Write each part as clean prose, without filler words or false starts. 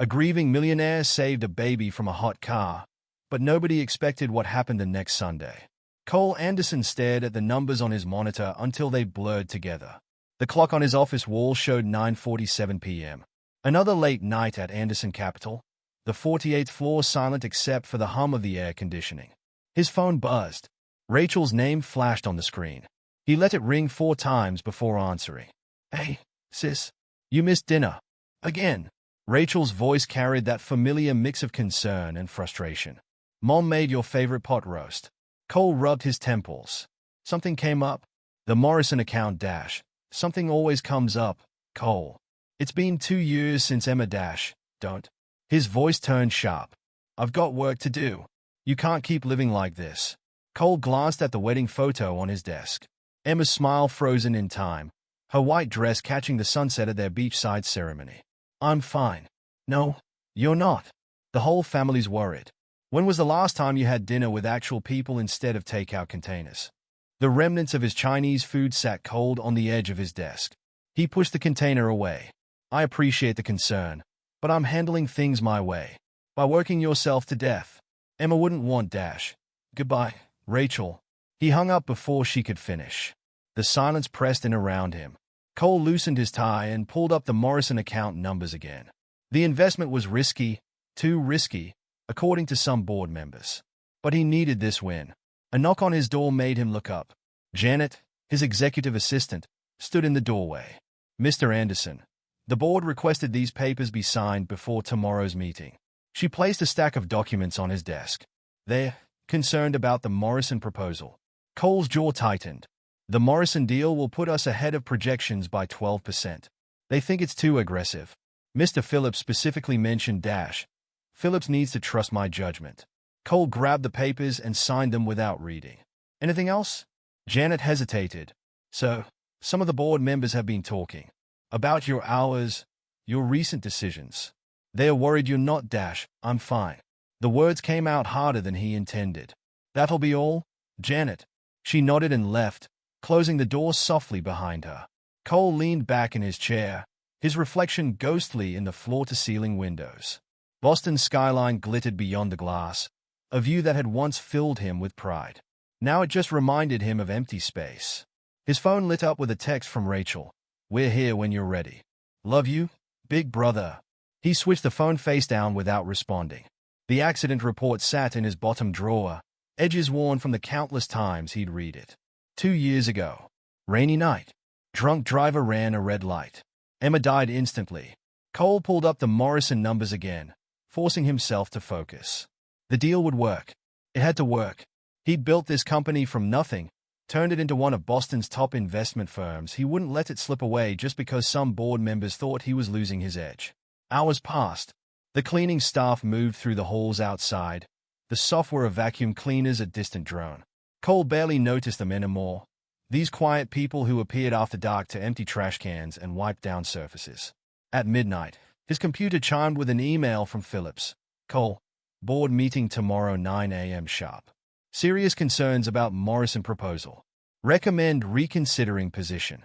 A grieving millionaire saved a baby from a hot car, but nobody expected what happened the next Sunday. Cole Anderson stared at the numbers on his monitor until they blurred together. The clock on his office wall showed 9:47 p.m. Another late night at Anderson Capital, the 48th floor silent except for the hum of the air conditioning. His phone buzzed. Rachel's name flashed on the screen. He let it ring 4 times before answering. "Hey, sis, you missed dinner. Again." Rachel's voice carried that familiar mix of concern and frustration. "Mom made your favorite pot roast." Cole rubbed his temples. "Something came up?" "The Morrison account dash. Something always comes up, Cole. It's been 2 years since Emma dash. Don't." His voice turned sharp. "I've got work to do. You can't keep living like this." Cole glanced at the wedding photo on his desk. Emma's smile frozen in time, her white dress catching the sunset at their beachside ceremony. "I'm fine." "No, you're not. The whole family's worried. When was the last time you had dinner with actual people instead of takeout containers?" The remnants of his Chinese food sat cold on the edge of his desk. He pushed the container away. "I appreciate the concern, but I'm handling things my way. By working yourself to death. Emma wouldn't want dash. Goodbye, Rachel." He hung up before she could finish. The silence pressed in around him. Cole loosened his tie and pulled up the Morrison account numbers again. The investment was risky, too risky, according to some board members. But he needed this win. A knock on his door made him look up. Janet, his executive assistant, stood in the doorway. "Mr. Anderson, the board requested these papers be signed before tomorrow's meeting." She placed a stack of documents on his desk. "They're concerned about the Morrison proposal." Cole's jaw tightened. "The Morrison deal will put us ahead of projections by 12%. They think it's too aggressive. Mr. Phillips specifically mentioned dash. Phillips needs to trust my judgment." Cole grabbed the papers and signed them without reading. "Anything else?" Janet hesitated. "So, some of the board members have been talking about your hours, your recent decisions. They're worried you're not dash. I'm fine." The words came out harder than he intended. "That'll be all, Janet." She nodded and left, closing the door softly behind her. Cole leaned back in his chair, his reflection ghostly in the floor-to-ceiling windows. Boston's skyline glittered beyond the glass, a view that had once filled him with pride. Now it just reminded him of empty space. His phone lit up with a text from Rachel. "We're here when you're ready. Love you, big brother." He switched the phone face down without responding. The accident report sat in his bottom drawer, edges worn from the countless times he'd read it. 2 years ago. Rainy night. Drunk driver ran a red light. Emma died instantly. Cole pulled up the Morrison numbers again, forcing himself to focus. The deal would work. It had to work. He'd built this company from nothing, turned it into one of Boston's top investment firms. He wouldn't let it slip away just because some board members thought he was losing his edge. Hours passed. The cleaning staff moved through the halls outside, the software of vacuum cleaners a distant drone. Cole barely noticed them anymore, these quiet people who appeared after dark to empty trash cans and wipe down surfaces. At midnight, his computer chimed with an email from Phillips. "Cole, board meeting tomorrow 9 a.m. sharp. Serious concerns about Morrison proposal. Recommend reconsidering position."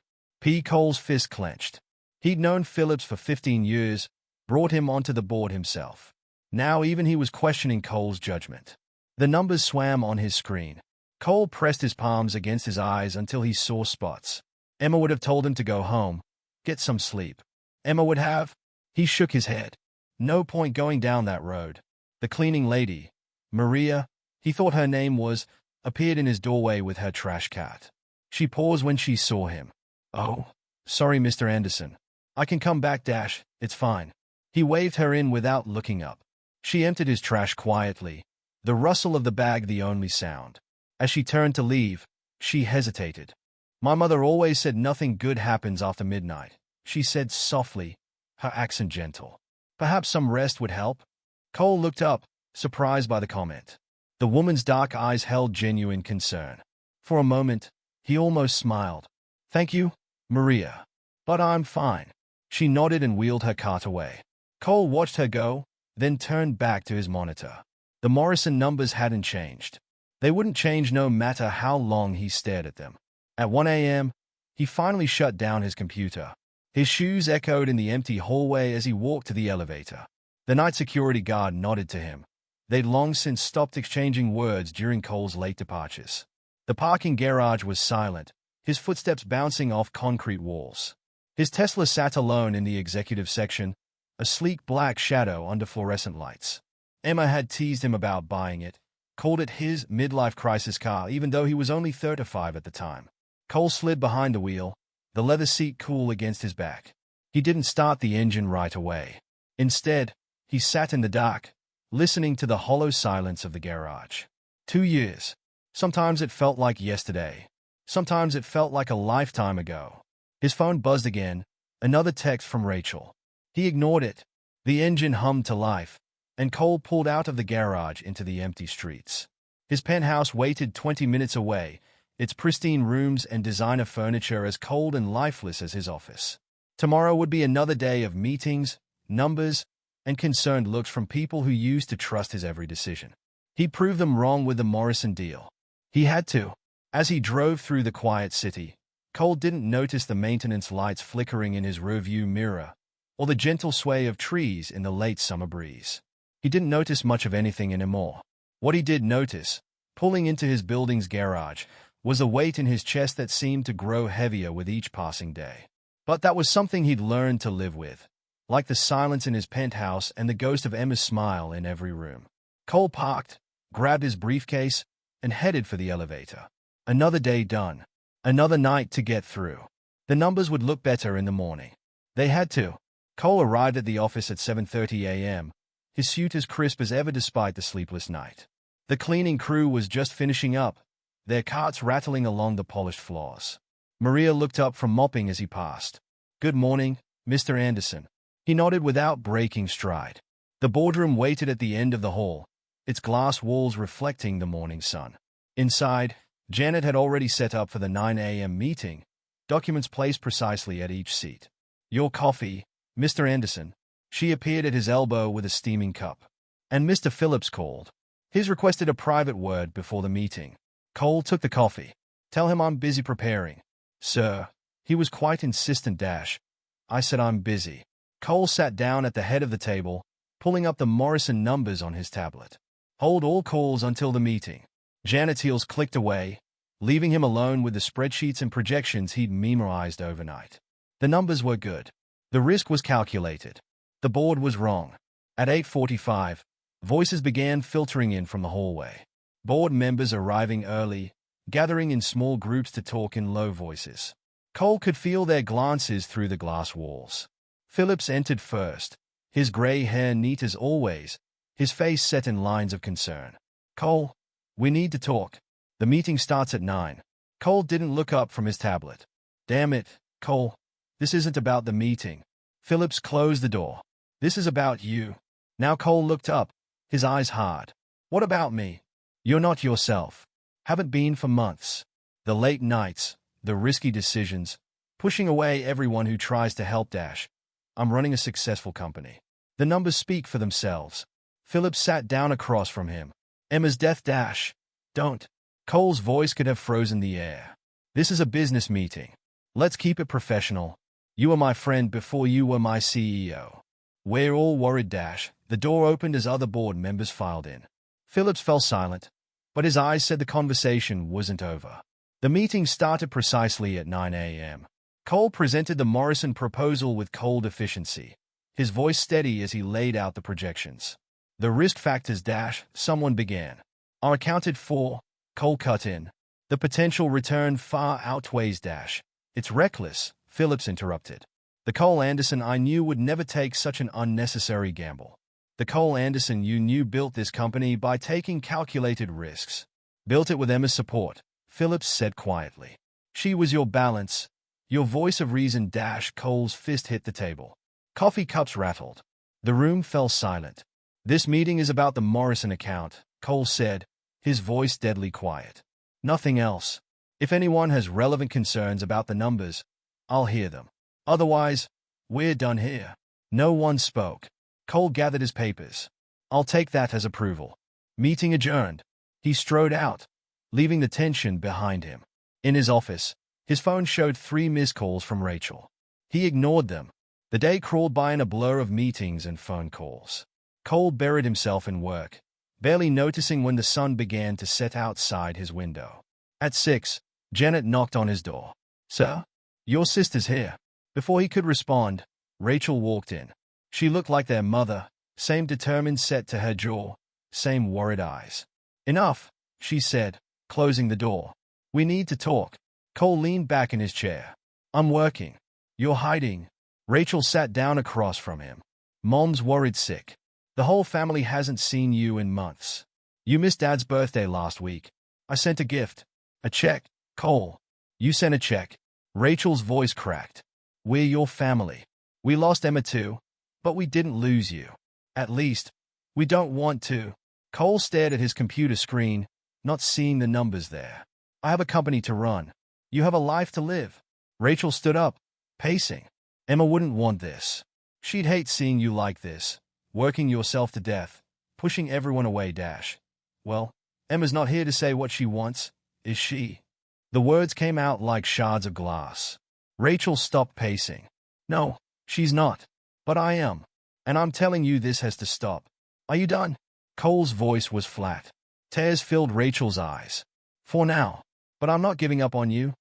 Cole's fist clenched. He'd known Phillips for 15 years, brought him onto the board himself. Now even he was questioning Cole's judgment. The numbers swam on his screen. Cole pressed his palms against his eyes until he saw spots. Emma would have told him to go home, get some sleep. Emma would have. He shook his head. No point going down that road. The cleaning lady, Maria, he thought her name was, appeared in his doorway with her trash cart. She paused when she saw him. "Oh, sorry, Mr. Anderson. I can come back dash, it's fine." He waved her in without looking up. She emptied his trash quietly, the rustle of the bag the only sound. As she turned to leave, she hesitated. "My mother always said nothing good happens after midnight," she said softly, her accent gentle. "Perhaps some rest would help?" Cole looked up, surprised by the comment. The woman's dark eyes held genuine concern. For a moment, he almost smiled. "Thank you, Maria. But I'm fine." She nodded and wheeled her cart away. Cole watched her go, then turned back to his monitor. The Morrison numbers hadn't changed. They wouldn't change no matter how long he stared at them. At 1 a.m., he finally shut down his computer. His shoes echoed in the empty hallway as he walked to the elevator. The night security guard nodded to him. They'd long since stopped exchanging words during Cole's late departures. The parking garage was silent, his footsteps bouncing off concrete walls. His Tesla sat alone in the executive section, a sleek black shadow under fluorescent lights. Emma had teased him about buying it, called it his midlife crisis car even though he was only 35 at the time. Cole slid behind the wheel, the leather seat cool against his back. He didn't start the engine right away. Instead, he sat in the dark, listening to the hollow silence of the garage. 2 years. Sometimes it felt like yesterday. Sometimes it felt like a lifetime ago. His phone buzzed again, another text from Rachel. He ignored it. The engine hummed to life, and Cole pulled out of the garage into the empty streets. His penthouse waited 20 minutes away, its pristine rooms and designer furniture as cold and lifeless as his office. Tomorrow would be another day of meetings, numbers, and concerned looks from people who used to trust his every decision. He proved them wrong with the Morrison deal. He had to. As he drove through the quiet city, Cole didn't notice the maintenance lights flickering in his rearview mirror, or the gentle sway of trees in the late summer breeze. He didn't notice much of anything anymore. What he did notice, pulling into his building's garage, was a weight in his chest that seemed to grow heavier with each passing day. But that was something he'd learned to live with, like the silence in his penthouse and the ghost of Emma's smile in every room. Cole parked, grabbed his briefcase, and headed for the elevator. Another day done. Another night to get through. The numbers would look better in the morning. They had to. Cole arrived at the office at 7:30 a.m., his suit as crisp as ever despite the sleepless night. The cleaning crew was just finishing up, their carts rattling along the polished floors. Maria looked up from mopping as he passed. "Good morning, Mr. Anderson." He nodded without breaking stride. The boardroom waited at the end of the hall, its glass walls reflecting the morning sun. Inside, Janet had already set up for the 9 a.m. meeting, documents placed precisely at each seat. "Your coffee, Mr. Anderson." She appeared at his elbow with a steaming cup. "And Mr. Phillips called. He's requested a private word before the meeting." Cole took the coffee. "Tell him I'm busy preparing." "Sir." He was quite insistent. "I said I'm busy." Cole sat down at the head of the table, pulling up the Morrison numbers on his tablet. "Hold all calls until the meeting." Janet's heels clicked away, leaving him alone with the spreadsheets and projections he'd memorized overnight. The numbers were good. The risk was calculated. The board was wrong. At 8:45, voices began filtering in from the hallway. Board members arriving early, gathering in small groups to talk in low voices. Cole could feel their glances through the glass walls. Phillips entered first, his gray hair neat as always, his face set in lines of concern. "Cole, we need to talk. The meeting starts at 9. Cole didn't look up from his tablet. "Damn it, Cole. This isn't about the meeting." Phillips closed the door. "This is about you." Now Cole looked up, his eyes hard. "What about me?" "You're not yourself. Haven't been for months. The late nights, the risky decisions, pushing away everyone who tries to help. I'm running a successful company. The numbers speak for themselves." Phillips sat down across from him. "Emma's death. Don't." Cole's voice could have frozen the air. "This is a business meeting. Let's keep it professional. You were my friend before you were my CEO." "We're all worried. The door opened as other board members filed in. Phillips fell silent, but his eyes said the conversation wasn't over. The meeting started precisely at 9 a.m. Cole presented the Morrison proposal with cold efficiency, his voice steady as he laid out the projections. "The risk factors. Someone began. "Are accounted for," Cole cut in. "The potential return far outweighs. It's reckless," Phillips interrupted. "The Cole Anderson I knew would never take such an unnecessary gamble. The Cole Anderson you knew built this company by taking calculated risks. Built it with Emma's support," Phillips said quietly. "She was your balance, your voice of reason." Cole's fist hit the table. Coffee cups rattled. The room fell silent. "This meeting is about the Morrison account," Cole said, his voice deadly quiet. "Nothing else. If anyone has relevant concerns about the numbers, I'll hear them. Otherwise, we're done here." No one spoke. Cole gathered his papers. "I'll take that as approval." Meeting adjourned. He strode out, leaving the tension behind him. In his office, his phone showed 3 missed calls from Rachel. He ignored them. The day crawled by in a blur of meetings and phone calls. Cole buried himself in work, barely noticing when the sun began to set outside his window. At 6, Janet knocked on his door. "Sir, your sister's here." Before he could respond, Rachel walked in. She looked like their mother, same determined set to her jaw, same worried eyes. "Enough," she said, closing the door. "We need to talk." Cole leaned back in his chair. "I'm working." "You're hiding." Rachel sat down across from him. "Mom's worried sick. The whole family hasn't seen you in months. You missed Dad's birthday last week. I sent a gift. A check." "Cole, you sent a check." Rachel's voice cracked. "We're your family. We lost Emma too, but we didn't lose you. At least, we don't want to." Cole stared at his computer screen, not seeing the numbers there. "I have a company to run. You have a life to live." Rachel stood up, pacing. "Emma wouldn't want this. She'd hate seeing you like this, working yourself to death, pushing everyone away. Well, Emma's not here to say what she wants, is she?" The words came out like shards of glass. Rachel stopped pacing. "No, she's not. But I am. And I'm telling you this has to stop. Are you done?" Cole's voice was flat. Tears filled Rachel's eyes. "For now. But I'm not giving up on you,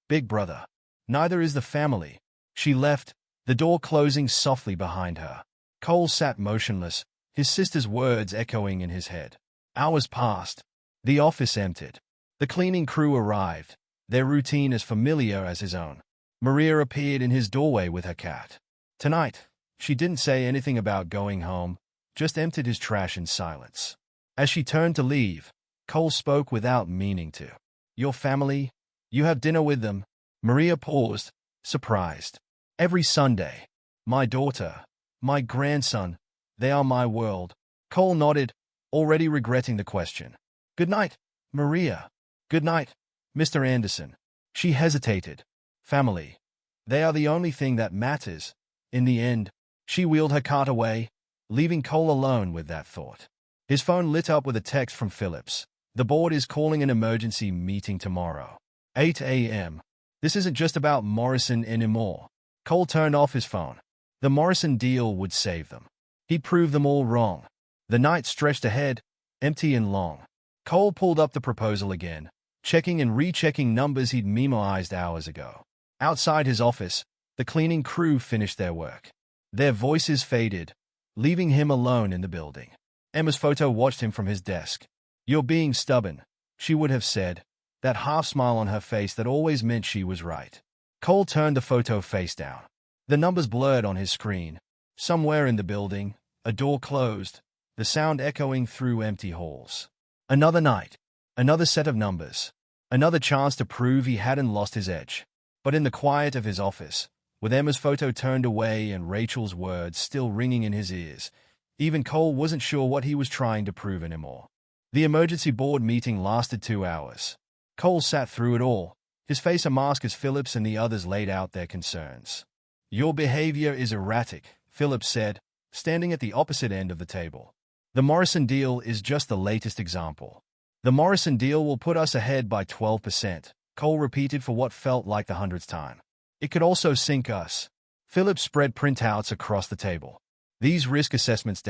big brother. Neither is the family." She left, the door closing softly behind her. Cole sat motionless, his sister's words echoing in his head. Hours passed. The office emptied. The cleaning crew arrived, their routine as familiar as his own. Maria appeared in his doorway with her cat. Tonight, she didn't say anything about going home, just emptied his trash in silence. As she turned to leave, Cole spoke without meaning to. "Your family? You have dinner with them?" Maria paused, surprised. "Every Sunday. My daughter, my grandson, they are my world." Cole nodded, already regretting the question. "Good night, Maria." "Good night, Mr. Anderson." She hesitated. "Family. They are the only thing that matters." In the end, she wheeled her cart away, leaving Cole alone with that thought. His phone lit up with a text from Phillips. "The board is calling an emergency meeting tomorrow. 8 a.m. This isn't just about Morrison anymore." Cole turned off his phone. The Morrison deal would save them. He'd prove them all wrong. The night stretched ahead, empty and long. Cole pulled up the proposal again, checking and rechecking numbers he'd memorized hours ago. Outside his office, the cleaning crew finished their work. Their voices faded, leaving him alone in the building. Emma's photo watched him from his desk. "You're being stubborn," she would have said, that half smile on her face that always meant she was right. Cole turned the photo face down. The numbers blurred on his screen. Somewhere in the building, a door closed, the sound echoing through empty halls. Another night, another set of numbers, another chance to prove he hadn't lost his edge. But in the quiet of his office, with Emma's photo turned away and Rachel's words still ringing in his ears, even Cole wasn't sure what he was trying to prove anymore. The emergency board meeting lasted 2 hours. Cole sat through it all, his face a mask as Phillips and the others laid out their concerns. "Your behavior is erratic," Phillips said, standing at the opposite end of the table. "The Morrison deal is just the latest example. The Morrison deal will put us ahead by 12%, Cole repeated for what felt like the 100th time. "It could also sink us." Phillips spread printouts across the table. "These risk assessments,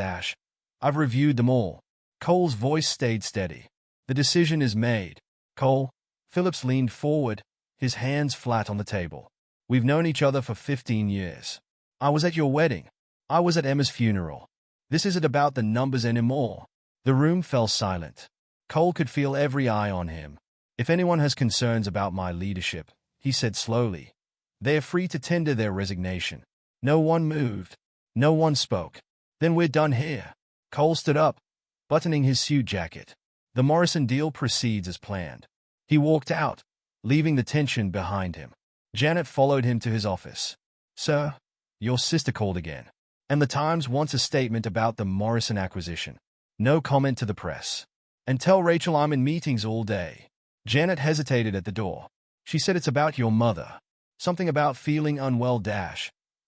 I've reviewed them all." Cole's voice stayed steady. "The decision is made." "Cole," Phillips leaned forward, his hands flat on the table. "We've known each other for 15 years. I was at your wedding. I was at Emma's funeral. This isn't about the numbers anymore." The room fell silent. Cole could feel every eye on him. "If anyone has concerns about my leadership," he said slowly, "they are free to tender their resignation." No one moved. No one spoke. "Then we're done here." Cole stood up, buttoning his suit jacket. "The Morrison deal proceeds as planned." He walked out, leaving the tension behind him. Janet followed him to his office. "Sir, your sister called again. And the Times wants a statement about the Morrison acquisition. No comment to the press. And tell Rachel I'm in meetings all day." Janet hesitated at the door. "She said it's about your mother. Something about feeling unwell.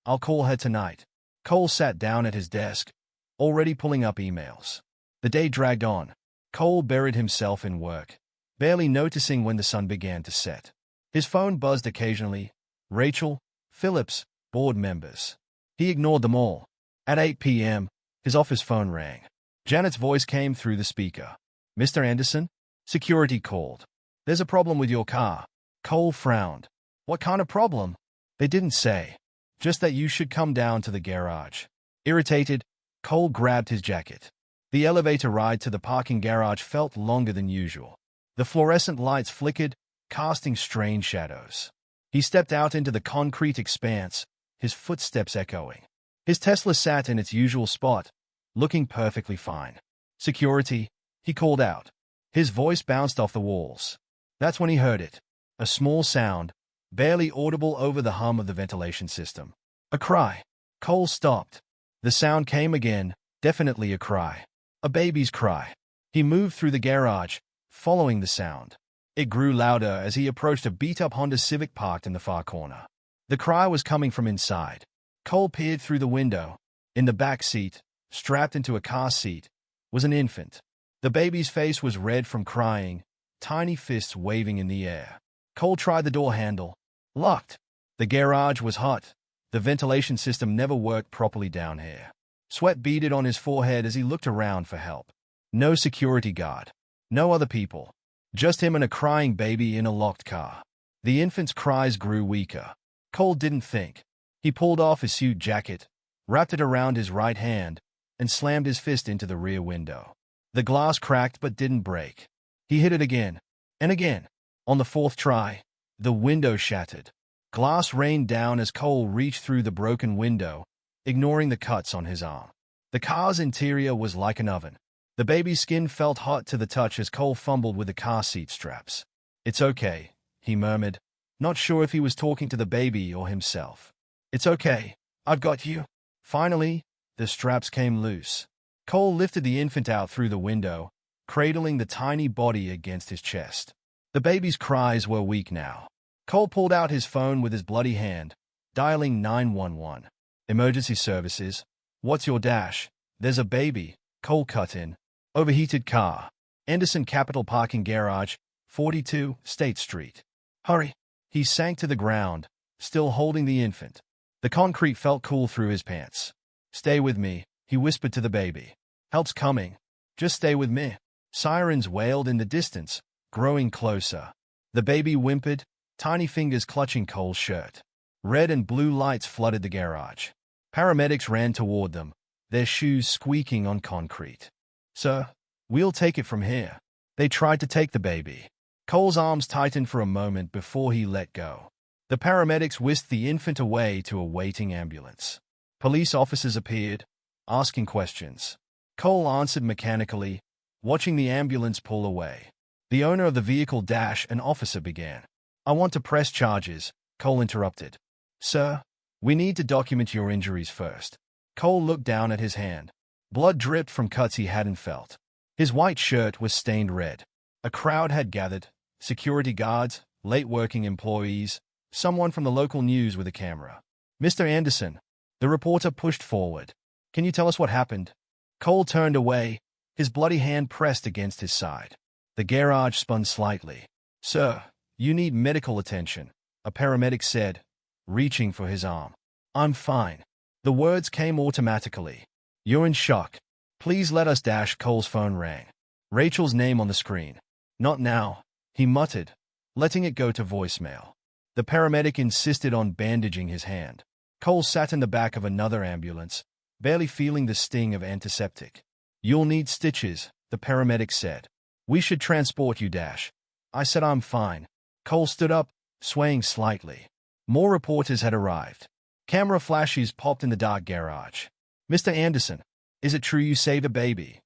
I'll call her tonight." Cole sat down at his desk, already pulling up emails. The day dragged on. Cole buried himself in work, barely noticing when the sun began to set. His phone buzzed occasionally. Rachel, Phillips, board members. He ignored them all. At 8 p.m., His office phone rang. Janet's voice came through the speaker. "Mr. Anderson?" Security called. "There's a problem with your car." Cole frowned. "What kind of problem?" "They didn't say. Just that you should come down to the garage." Irritated, Cole grabbed his jacket. The elevator ride to the parking garage felt longer than usual. The fluorescent lights flickered, casting strange shadows. He stepped out into the concrete expanse, his footsteps echoing. His Tesla sat in its usual spot, looking perfectly fine. "Security," he called out. His voice bounced off the walls. That's when he heard it. A small sound, barely audible over the hum of the ventilation system. A cry. Cole stopped. The sound came again, definitely a cry. A baby's cry. He moved through the garage, following the sound. It grew louder as he approached a beat-up Honda Civic parked in the far corner. The cry was coming from inside. Cole peered through the window. In the back seat, strapped into a car seat, was an infant. The baby's face was red from crying, tiny fists waving in the air. Cole tried the door handle. Locked. The garage was hot. The ventilation system never worked properly down here. Sweat beaded on his forehead as he looked around for help. No security guard. No other people. Just him and a crying baby in a locked car. The infant's cries grew weaker. Cole didn't think. He pulled off his suit jacket, wrapped it around his right hand, and slammed his fist into the rear window. The glass cracked but didn't break. He hit it again, and again. On the fourth try, the window shattered. Glass rained down as Cole reached through the broken window, ignoring the cuts on his arm. The car's interior was like an oven. The baby's skin felt hot to the touch as Cole fumbled with the car seat straps. "It's okay," he murmured, not sure if he was talking to the baby or himself. "It's okay. I've got you." Finally, the straps came loose. Cole lifted the infant out through the window, cradling the tiny body against his chest. The baby's cries were weak now. Cole pulled out his phone with his bloody hand, dialing 911. "Emergency services. What's your dash?" "There's a baby," Cole cut in. "Overheated car. Anderson Capital Parking Garage, 42 State Street." "Hurry." He sank to the ground, still holding the infant. The concrete felt cool through his pants. "Stay with me," he whispered to the baby. "Help's coming. Just stay with me." Sirens wailed in the distance, growing closer. The baby whimpered, tiny fingers clutching Cole's shirt. Red and blue lights flooded the garage. Paramedics ran toward them, their shoes squeaking on concrete. "Sir, we'll take it from here." They tried to take the baby. Cole's arms tightened for a moment before he let go. The paramedics whisked the infant away to a waiting ambulance. Police officers appeared, asking questions. Cole answered mechanically, watching the ambulance pull away. The owner of the vehicle dashed, an officer began. "I want to press charges," Cole interrupted. "Sir, we need to document your injuries first." Cole looked down at his hand. Blood dripped from cuts he hadn't felt. His white shirt was stained red. A crowd had gathered, security guards, late working employees, someone from the local news with a camera. "Mr. Anderson," the reporter pushed forward. "Can you tell us what happened?" Cole turned away, his bloody hand pressed against his side. The garage spun slightly. "Sir, you need medical attention," a paramedic said, reaching for his arm. "I'm fine." The words came automatically. "You're in shock. Please let us dash." Cole's phone rang. Rachel's name on the screen. "Not now," he muttered, letting it go to voicemail. The paramedic insisted on bandaging his hand. Cole sat in the back of another ambulance, barely feeling the sting of antiseptic. "You'll need stitches," the paramedic said. "We should transport you, Dash." I said I'm fine. Cole stood up, swaying slightly. More reporters had arrived. Camera flashes popped in the dark garage. "Mr. Anderson, is it true you saved a baby?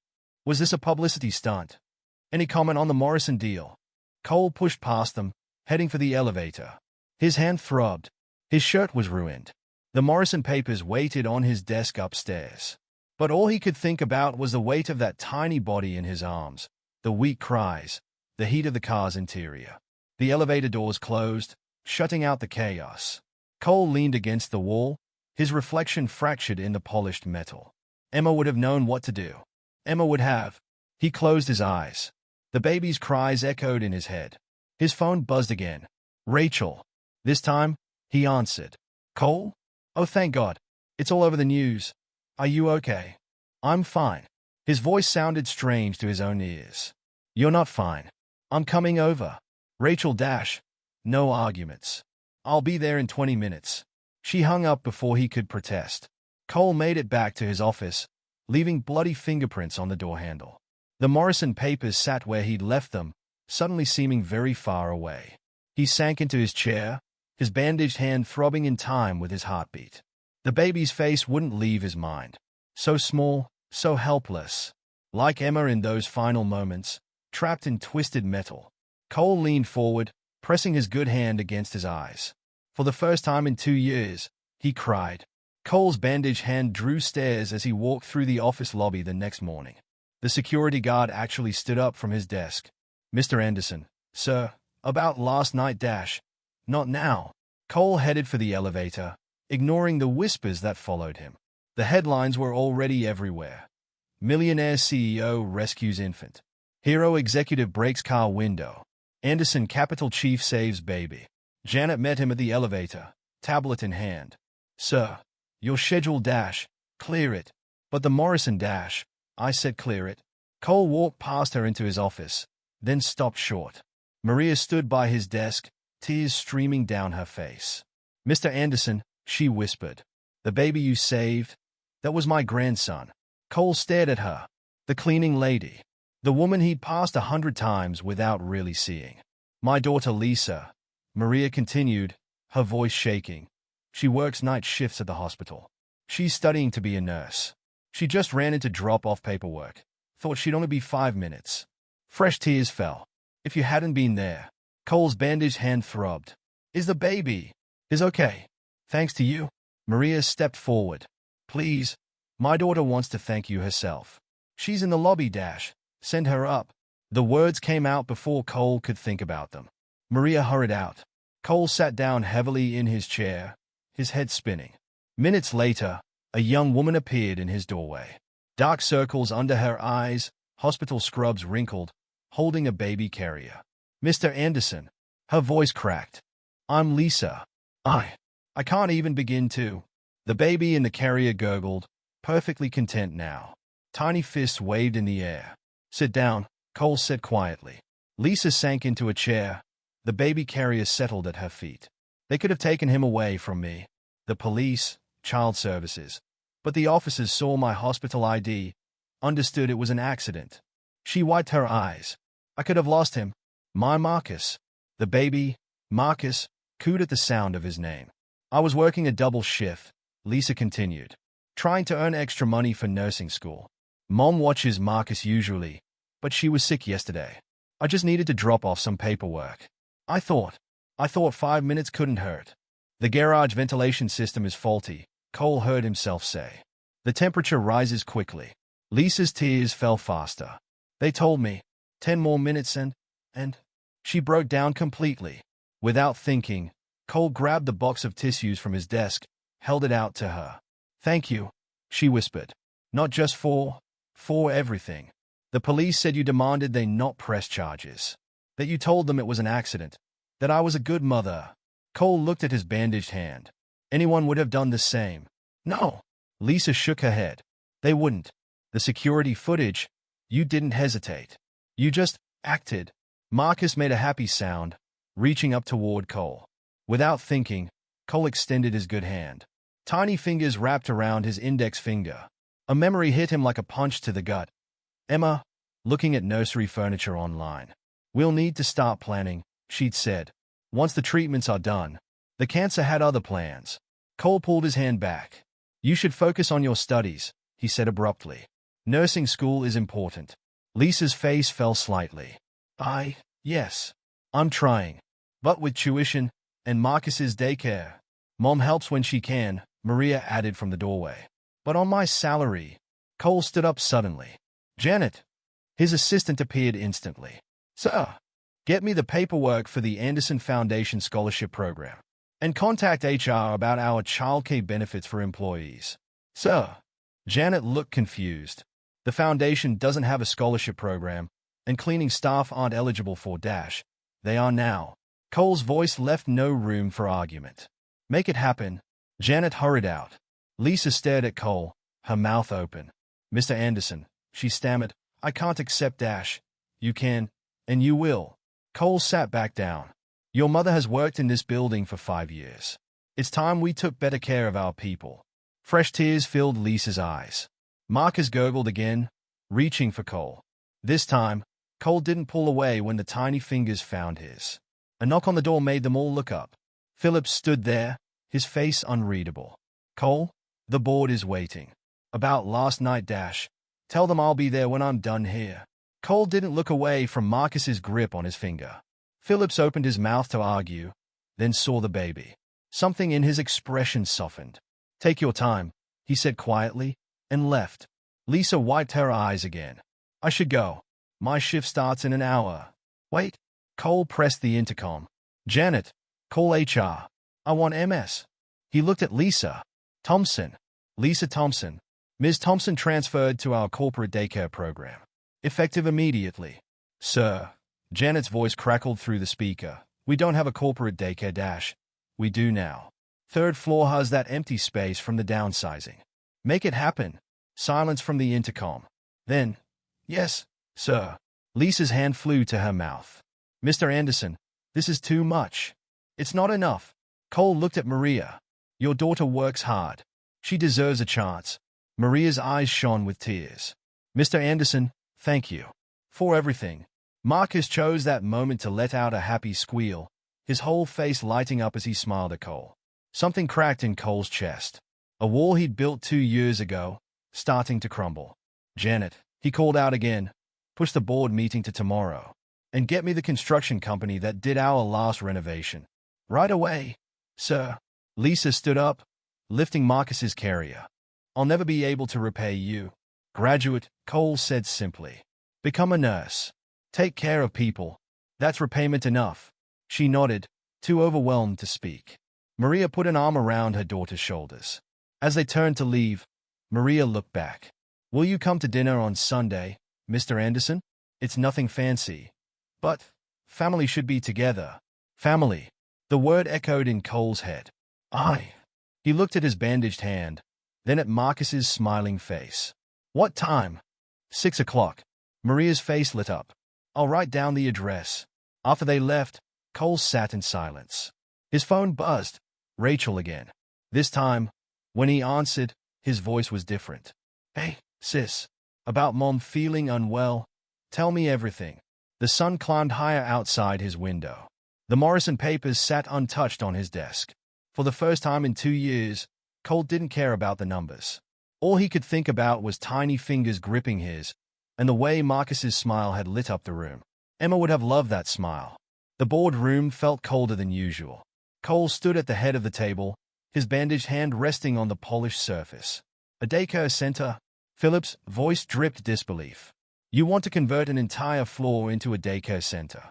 Was this a publicity stunt? Any comment on the Morrison deal?" Cole pushed past them, heading for the elevator. His hand throbbed. His shirt was ruined. The Morrison papers waited on his desk upstairs. But all he could think about was the weight of that tiny body in his arms, the weak cries, the heat of the car's interior. The elevator doors closed, shutting out the chaos. Cole leaned against the wall, his reflection fractured in the polished metal. Emma would have known what to do. Emma would have. He closed his eyes. The baby's cries echoed in his head. His phone buzzed again. "Rachel." This time, he answered. "Cole? Oh, thank God. It's all over the news. Are you okay?" I'm fine. His voice sounded strange to his own ears. You're not fine. I'm coming over. Rachel Dash. No arguments. I'll be there in 20 minutes. She hung up before he could protest. Cole made it back to his office, leaving bloody fingerprints on the door handle. The Morrison papers sat where he'd left them, suddenly seeming very far away. He sank into his chair, his bandaged hand throbbing in time with his heartbeat. The baby's face wouldn't leave his mind. So small, so helpless. Like Emma in those final moments, trapped in twisted metal. Cole leaned forward, pressing his good hand against his eyes. For the first time in 2 years, he cried. Cole's bandaged hand drew stares as he walked through the office lobby the next morning. The security guard actually stood up from his desk. Mr. Anderson, sir, about last night Dash. Not now. Cole headed for the elevator, ignoring the whispers that followed him. The headlines were already everywhere. Millionaire CEO rescues infant. Hero executive breaks car window. Anderson Capital chief saves baby. Janet met him at the elevator, tablet in hand. Sir, your schedule Dash. Clear it. But the Morrison Dash. I said clear it. Cole walked past her into his office, then stopped short. Maria stood by his desk, tears streaming down her face. Mr. Anderson, she whispered. The baby you saved? That was my grandson. Cole stared at her. The cleaning lady. The woman he'd passed 100 times without really seeing. My daughter Lisa. Maria continued, her voice shaking. She works night shifts at the hospital. She's studying to be a nurse. She just ran in to drop off paperwork. Thought she'd only be 5 minutes. Fresh tears fell. If you hadn't been there. Cole's bandaged hand throbbed. Is the baby? Is okay. Thanks to you. Maria stepped forward. Please. My daughter wants to thank you herself. She's in the lobby Dash. Send her up. The words came out before Cole could think about them. Maria hurried out. Cole sat down heavily in his chair, his head spinning. Minutes later, a young woman appeared in his doorway. Dark circles under her eyes, hospital scrubs wrinkled, holding a baby carrier. Mr. Anderson. Her voice cracked. I'm Lisa. I can't even begin to. The baby in the carrier gurgled, perfectly content now. Tiny fists waved in the air. Sit down, Cole said quietly. Lisa sank into a chair. The baby carrier settled at her feet. They could have taken him away from me. The police, child services. But the officers saw my hospital ID, understood it was an accident. She wiped her eyes. I could have lost him. My Marcus. The baby, Marcus, cooed at the sound of his name. I was working a double shift, Lisa continued. Trying to earn extra money for nursing school. Mom watches Marcus usually, but she was sick yesterday. I just needed to drop off some paperwork. I thought 5 minutes couldn't hurt. The garage ventilation system is faulty, Cole heard himself say. The temperature rises quickly. Lisa's tears fell faster. They told me, 10 more minutes and... She broke down completely. Without thinking, Cole grabbed the box of tissues from his desk, held it out to her. Thank you, she whispered. Not just for everything. The police said you demanded they not press charges. That you told them it was an accident. That I was a good mother. Cole looked at his bandaged hand. Anyone would have done the same. No. Lisa shook her head. They wouldn't. The security footage. You didn't hesitate. You just acted. Marcus made a happy sound, reaching up toward Cole. Without thinking, Cole extended his good hand. Tiny fingers wrapped around his index finger. A memory hit him like a punch to the gut. Emma, looking at nursery furniture online. We'll need to start planning, she'd said. Once the treatments are done. The cancer had other plans. Cole pulled his hand back. You should focus on your studies, he said abruptly. Nursing school is important. Lisa's face fell slightly. Yes. I'm trying. But with tuition, and Marcus's daycare. Mom helps when she can, Maria added from the doorway. But on my salary. Cole stood up suddenly. Janet. His assistant appeared instantly. Sir, get me the paperwork for the Anderson Foundation Scholarship Program. And contact HR about our childcare benefits for employees. Sir. Janet looked confused. The foundation doesn't have a scholarship program, and cleaning staff aren't eligible for Dash. They are now. Cole's voice left no room for argument. Make it happen. Janet hurried out. Lisa stared at Cole, her mouth open. Mr. Anderson, she stammered. I can't accept Dash. You can, and you will. Cole sat back down. Your mother has worked in this building for 5 years. It's time we took better care of our people. Fresh tears filled Lisa's eyes. Marcus gurgled again, reaching for Cole. This time, Cole didn't pull away when the tiny fingers found his. A knock on the door made them all look up. Phillips stood there, his face unreadable. Cole, the board is waiting. About last night, Dash. Tell them I'll be there when I'm done here. Cole didn't look away from Marcus's grip on his finger. Phillips opened his mouth to argue, then saw the baby. Something in his expression softened. Take your time, he said quietly, and left. Lisa wiped her eyes again. I should go. My shift starts in an hour. Wait. Cole pressed the intercom. Janet, call HR. I want MS. He looked at Lisa. Thompson. Lisa Thompson. Ms. Thompson transferred to our corporate daycare program. Effective immediately. Sir. Janet's voice crackled through the speaker. We don't have a corporate daycare, Dash. We do now. Third floor has that empty space from the downsizing. Make it happen. Silence from the intercom. Then, yes, sir. Lisa's hand flew to her mouth. Mr. Anderson, this is too much. It's not enough. Cole looked at Maria. Your daughter works hard. She deserves a chance. Maria's eyes shone with tears. Mr. Anderson, thank you. For everything. Marcus chose that moment to let out a happy squeal, his whole face lighting up as he smiled at Cole. Something cracked in Cole's chest. A wall he'd built 2 years ago, starting to crumble. Janet, he called out again, push the board meeting to tomorrow. And get me the construction company that did our last renovation. Right away, sir. Lisa stood up, lifting Marcus's carrier. I'll never be able to repay you. Graduate, Cole said simply. Become a nurse. Take care of people. That's repayment enough. She nodded, too overwhelmed to speak. Maria put an arm around her daughter's shoulders. As they turned to leave, Maria looked back. Will you come to dinner on Sunday, Mr. Anderson? It's nothing fancy. But family should be together. Family. The word echoed in Cole's head. Aye. He looked at his bandaged hand, then at Marcus's smiling face. What time? 6 o'clock. Maria's face lit up. I'll write down the address. After they left, Cole sat in silence. His phone buzzed. Rachel again. This time, when he answered, his voice was different. Hey, sis. About Mom feeling unwell? Tell me everything. The sun climbed higher outside his window. The Morrison papers sat untouched on his desk. For the first time in 2 years, Cole didn't care about the numbers. All he could think about was tiny fingers gripping his, and the way Marcus's smile had lit up the room. Emma would have loved that smile. The boardroom felt colder than usual. Cole stood at the head of the table, his bandaged hand resting on the polished surface. A daycare center? Phillips' voice dripped disbelief. You want to convert an entire floor into a daycare center.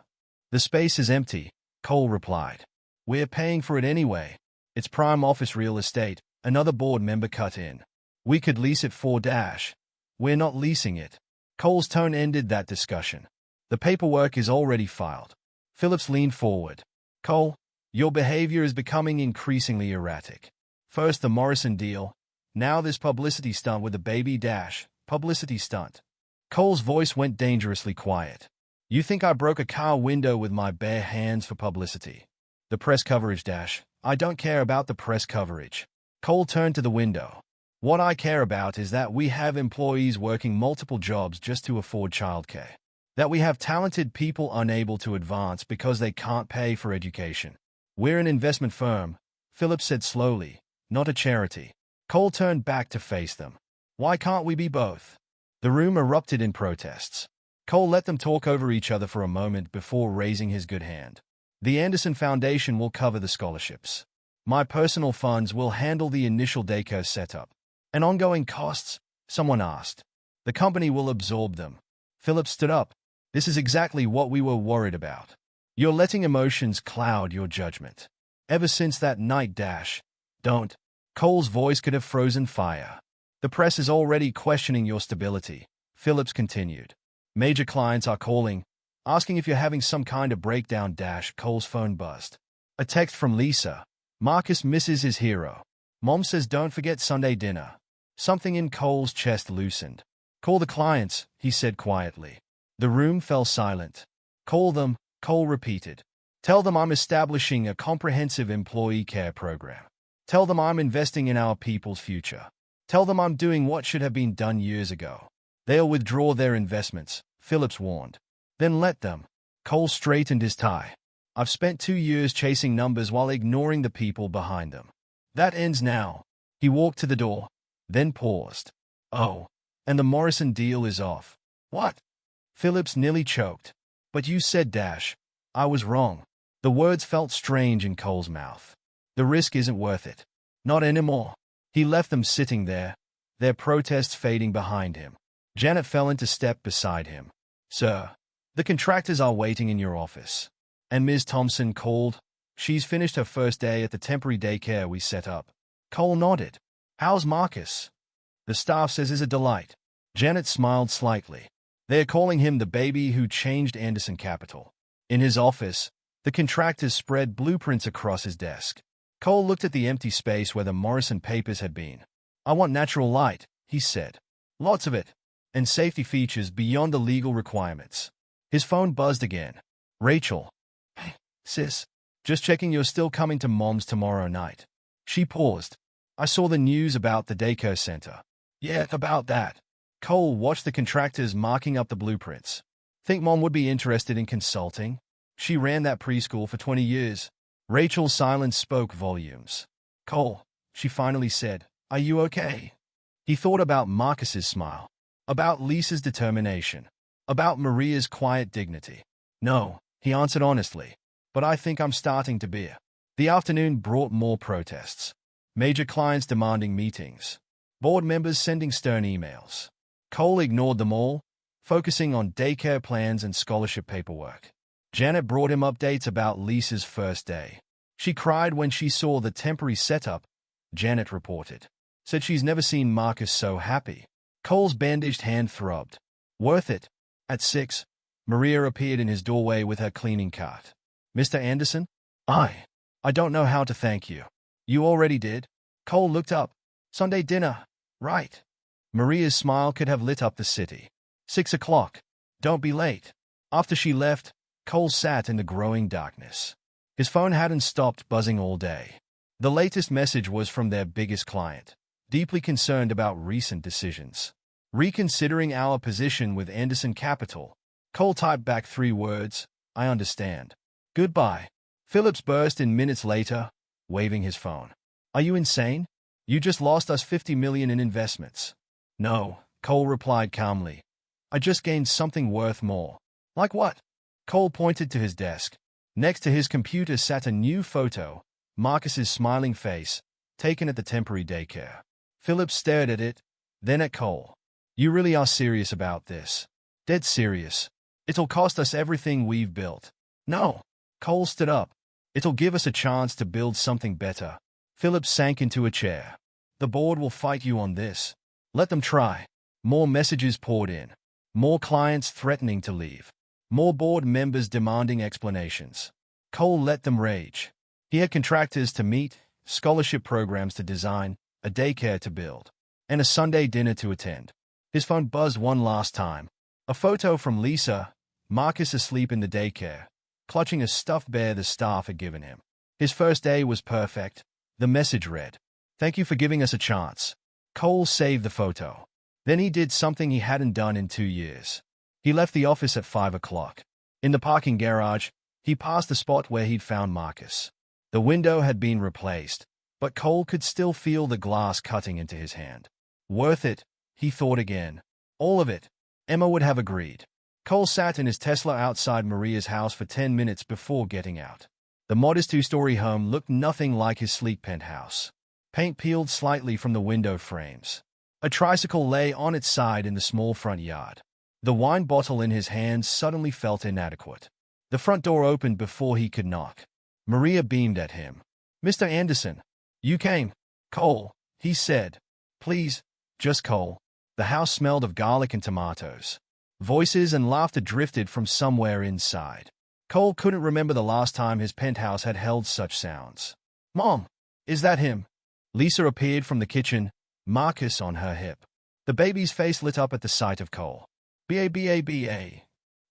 The space is empty, Cole replied. We're paying for it anyway. It's prime office real estate, another board member cut in. We could lease it for Dash. We're not leasing it. Cole's tone ended that discussion. The paperwork is already filed. Phillips leaned forward. Cole, your behavior is becoming increasingly erratic. First the Morrison deal, now this publicity stunt with the baby Dash. Publicity stunt. Cole's voice went dangerously quiet. You think I broke a car window with my bare hands for publicity? The press coverage, Dash. I don't care about the press coverage. Cole turned to the window. What I care about is that we have employees working multiple jobs just to afford childcare. That we have talented people unable to advance because they can't pay for education. We're an investment firm, Phillips said slowly, not a charity. Cole turned back to face them. Why can't we be both? The room erupted in protests. Cole let them talk over each other for a moment before raising his good hand. The Anderson Foundation will cover the scholarships. My personal funds will handle the initial daycare setup. And ongoing costs? Someone asked. The company will absorb them. Phillips stood up. This is exactly what we were worried about. You're letting emotions cloud your judgment. Ever since that night, Dash. Don't. Cole's voice could have frozen fire. The press is already questioning your stability, Phillips continued. Major clients are calling, asking if you're having some kind of breakdown. Dash. Cole's phone buzzed. A text from Lisa. Marcus misses his hero. Mom says don't forget Sunday dinner. Something in Cole's chest loosened. "Call the clients," he said quietly. The room fell silent. "Call them," Cole repeated. "Tell them I'm establishing a comprehensive employee care program. Tell them I'm investing in our people's future. Tell them I'm doing what should have been done years ago. They'll withdraw their investments," Phillips warned. "Then let them." Cole straightened his tie. "I've spent 2 years chasing numbers while ignoring the people behind them. That ends now." He walked to the door, then paused. "Oh, and the Morrison deal is off." "What?" Phillips nearly choked. "But you said dash." "I was wrong." The words felt strange in Cole's mouth. "The risk isn't worth it. Not anymore." He left them sitting there, their protests fading behind him. Janet fell into step beside him. "Sir, the contractors are waiting in your office." "And Ms. Thompson called?" "She's finished her first day at the temporary daycare we set up." Cole nodded. "How's Marcus?" "The staff says he's a delight." Janet smiled slightly. "They're calling him the baby who changed Anderson Capital." In his office, the contractors spread blueprints across his desk. Cole looked at the empty space where the Morrison papers had been. "I want natural light," he said. "Lots of it. And safety features beyond the legal requirements." His phone buzzed again. "Rachel." "Hey, sis. Just checking you're still coming to Mom's tomorrow night." She paused. "I saw the news about the daycare center." "Yeah, about that." Cole watched the contractors marking up the blueprints. "Think Mom would be interested in consulting? She ran that preschool for 20 years. Rachel's silence spoke volumes. "Cole," she finally said, "are you okay?" He thought about Marcus's smile, about Lisa's determination, about Maria's quiet dignity. "No," he answered honestly, "but I think I'm starting to be." The afternoon brought more protests. Major clients demanding meetings. Board members sending stern emails. Cole ignored them all, focusing on daycare plans and scholarship paperwork. Janet brought him updates about Lisa's first day. She cried when she saw the temporary setup, Janet reported. Said she's never seen Marcus so happy. Cole's bandaged hand throbbed. "Worth it." At 6, Maria appeared in his doorway with her cleaning cart. "Mr. Anderson?" I don't know how to thank you." "You already did." Cole looked up. "Sunday dinner, right?" Maria's smile could have lit up the city. 6 o'clock. Don't be late." After she left, Cole sat in the growing darkness. His phone hadn't stopped buzzing all day. The latest message was from their biggest client, deeply concerned about recent decisions. "Reconsidering our position with Anderson Capital." Cole typed back 3 words, "I understand. Goodbye." Phillips burst in minutes later, waving his phone. "Are you insane? You just lost us $50 million in investments." "No," Cole replied calmly. "I just gained something worth more." "Like what?" Cole pointed to his desk. Next to his computer sat a new photo, Marcus's smiling face, taken at the temporary daycare. Phillips stared at it, then at Cole. "You really are serious about this?" "Dead serious. It'll cost us everything we've built." "No." Cole stood up. "It'll give us a chance to build something better." Phillips sank into a chair. "The board will fight you on this." "Let them try." More messages poured in. More clients threatening to leave. More board members demanding explanations. Cole let them rage. He had contractors to meet, scholarship programs to design, a daycare to build, and a Sunday dinner to attend. His phone buzzed one last time. A photo from Lisa, Marcus asleep in the daycare, clutching a stuffed bear the staff had given him. His first day was perfect. The message read, "Thank you for giving us a chance." Cole saved the photo. Then he did something he hadn't done in 2 years. He left the office at 5 o'clock. In the parking garage, he passed the spot where he'd found Marcus. The window had been replaced, but Cole could still feel the glass cutting into his hand. Worth it, he thought again. All of it. Emma would have agreed. Cole sat in his Tesla outside Maria's house for 10 minutes before getting out. The modest 2-story home looked nothing like his sleek penthouse. Paint peeled slightly from the window frames. A tricycle lay on its side in the small front yard. The wine bottle in his hands suddenly felt inadequate. The front door opened before he could knock. Maria beamed at him. "Mr. Anderson, you came." "Cole," he said. "Please, just Cole." The house smelled of garlic and tomatoes. Voices and laughter drifted from somewhere inside. Cole couldn't remember the last time his penthouse had held such sounds. "Mom, is that him?" Lisa appeared from the kitchen, Marcus on her hip. The baby's face lit up at the sight of Cole. "Ba."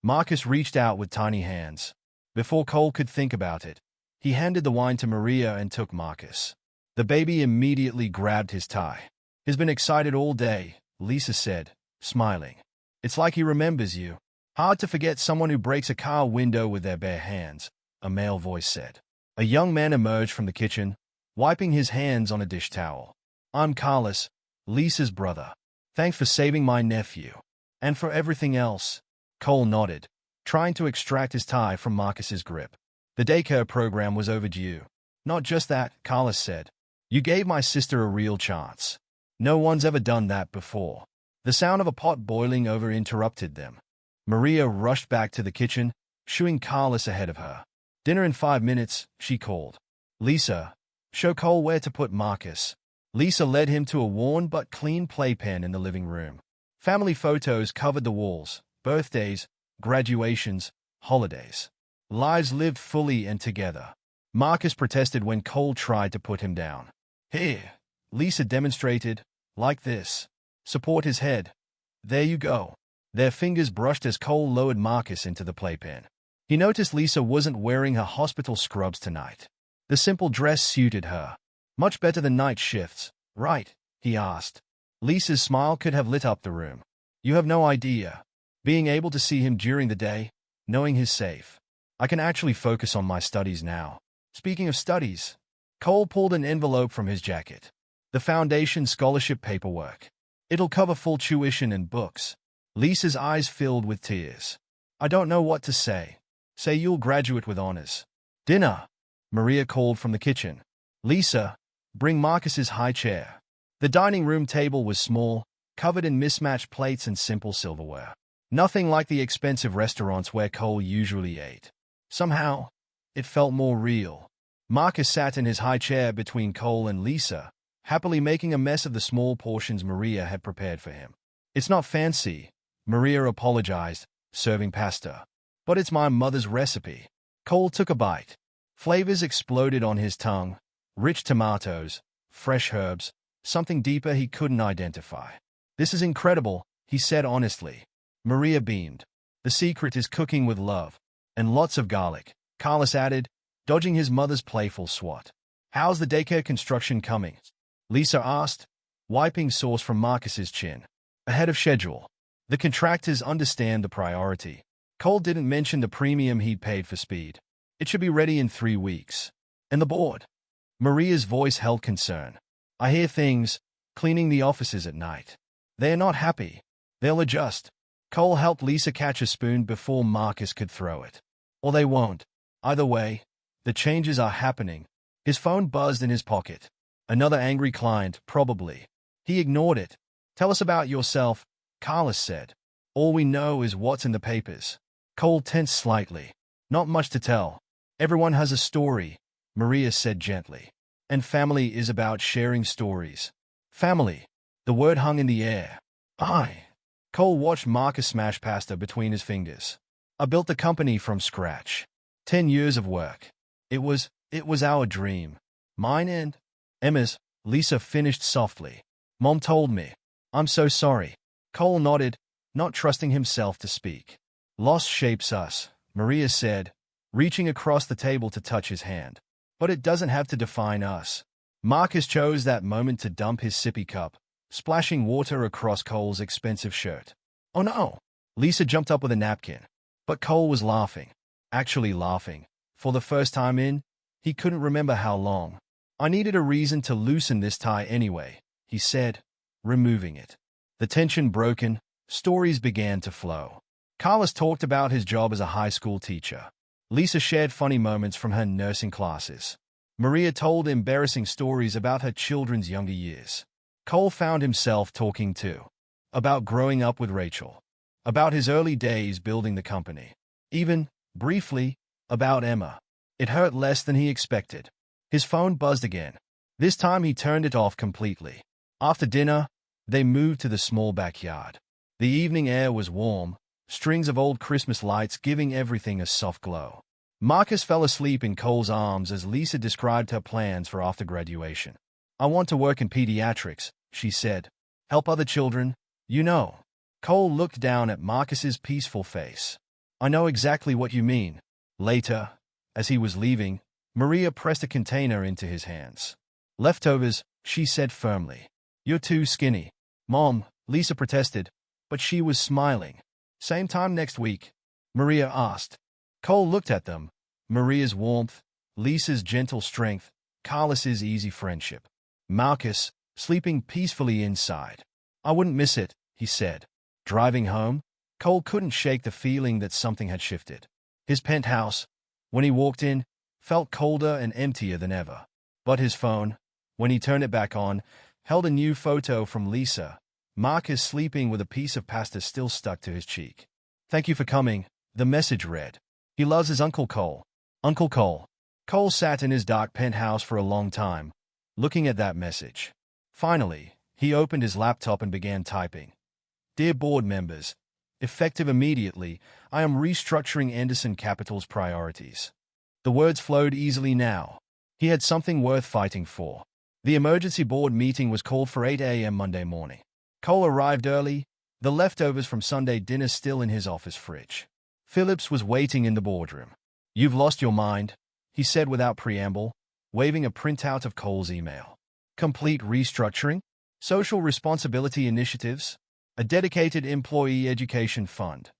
Marcus reached out with tiny hands. Before Cole could think about it, he handed the wine to Maria and took Marcus. The baby immediately grabbed his tie. "He's been excited all day," Lisa said, smiling. "It's like he remembers you." "Hard to forget someone who breaks a car window with their bare hands," a male voice said. A young man emerged from the kitchen, wiping his hands on a dish towel. "I'm Carlos, Lisa's brother. Thanks for saving my nephew. And for everything else." Cole nodded, trying to extract his tie from Marcus's grip. "The daycare program was overdue." "Not just that," Carlos said. "You gave my sister a real chance. No one's ever done that before." The sound of a pot boiling over interrupted them. Maria rushed back to the kitchen, shooing Carlos ahead of her. "Dinner in 5 minutes," she called. "Lisa, show Cole where to put Marcus." Lisa led him to a worn but clean playpen in the living room. Family photos covered the walls: birthdays, graduations, holidays. Lives lived fully and together. Marcus protested when Cole tried to put him down. "Here," Lisa demonstrated, "like this. Support his head. There you go." Their fingers brushed as Cole lowered Marcus into the playpen. He noticed Lisa wasn't wearing her hospital scrubs tonight. The simple dress suited her. "Much better than night shifts, right?" he asked. Lisa's smile could have lit up the room. "You have no idea. Being able to see him during the day, knowing he's safe. I can actually focus on my studies now." Speaking of studies, Cole pulled an envelope from his jacket. "The Foundation scholarship paperwork. It'll cover full tuition and books." Lisa's eyes filled with tears. "I don't know what to say. Say you'll graduate with honors." "Dinner," Maria called from the kitchen. "Lisa, bring Marcus's high chair." The dining room table was small, covered in mismatched plates and simple silverware. Nothing like the expensive restaurants where Cole usually ate. Somehow, it felt more real. Marcus sat in his high chair between Cole and Lisa, happily making a mess of the small portions Maria had prepared for him. "It's not fancy," Maria apologized, serving pasta. "But it's my mother's recipe." Cole took a bite. Flavors exploded on his tongue: rich tomatoes, fresh herbs, something deeper he couldn't identify. "This is incredible," he said honestly. Maria beamed. "The secret is cooking with love. And lots of garlic," Carlos added, dodging his mother's playful swat. "How's the daycare construction coming?" Lisa asked, wiping sauce from Marcus's chin. "Ahead of schedule. The contractors understand the priority." Cole didn't mention the premium he'd paid for speed. "It should be ready in 3 weeks." "And the board?" Maria's voice held concern. "I hear things, cleaning the offices at night. They're not happy. They'll adjust." Cole helped Lisa catch a spoon before Marcus could throw it. "Or they won't. Either way, the changes are happening." His phone buzzed in his pocket. Another angry client, probably. He ignored it. "Tell us about yourself," Carlos said. "All we know is what's in the papers." Cole tensed slightly. "Not much to tell. Everyone has a story," Maria said gently. "And family is about sharing stories." Family. The word hung in the air. Cole watched Marcus smash pasta between his fingers. "I built the company from scratch. 10 years of work. It was our dream. Mine and Emma's," Lisa finished softly. "Mom told me." "I'm so sorry." Cole nodded, not trusting himself to speak. "Loss shapes us," Maria said, reaching across the table to touch his hand. "But it doesn't have to define us." Marcus chose that moment to dump his sippy cup, splashing water across Cole's expensive shirt. "Oh no!" Lisa jumped up with a napkin. But Cole was laughing. Actually laughing. For the first time in, he couldn't remember how long. "I needed a reason to loosen this tie anyway," he said, removing it. The tension broken, stories began to flow. Carlos talked about his job as a high school teacher. Lisa shared funny moments from her nursing classes. Maria told embarrassing stories about her children's younger years. Cole found himself talking too. About growing up with Rachel. About his early days building the company. Even, briefly, about Emma. It hurt less than he expected. His phone buzzed again. This time he turned it off completely. After dinner, they moved to the small backyard. The evening air was warm, strings of old Christmas lights giving everything a soft glow. Marcus fell asleep in Cole's arms as Lisa described her plans for after graduation. "I want to work in pediatrics," she said. Help other children, you know. Cole looked down at Marcus's peaceful face. I know exactly what you mean. Later, as he was leaving, Maria pressed a container into his hands. Leftovers, she said firmly. You're too skinny. Mom, Lisa protested, but she was smiling. Same time next week? Maria asked. Cole looked at them. Maria's warmth, Lisa's gentle strength, Carlos's easy friendship. Marcus, sleeping peacefully inside. I wouldn't miss it, he said. Driving home, Cole couldn't shake the feeling that something had shifted. His penthouse, when he walked in, felt colder and emptier than ever. But his phone, when he turned it back on, held a new photo from Lisa, Marcus sleeping with a piece of pasta still stuck to his cheek. Thank you for coming, the message read. He loves his Uncle Cole. Uncle Cole. Cole sat in his dark penthouse for a long time, looking at that message. Finally, he opened his laptop and began typing. Dear board members, effective immediately, I am restructuring Anderson Capital's priorities. The words flowed easily now. He had something worth fighting for. The emergency board meeting was called for 8 a.m. Monday morning. Cole arrived early, the leftovers from Sunday dinner still in his office fridge. Phillips was waiting in the boardroom. You've lost your mind, he said without preamble, waving a printout of Cole's email. Complete restructuring? Social responsibility initiatives? A dedicated employee education fund?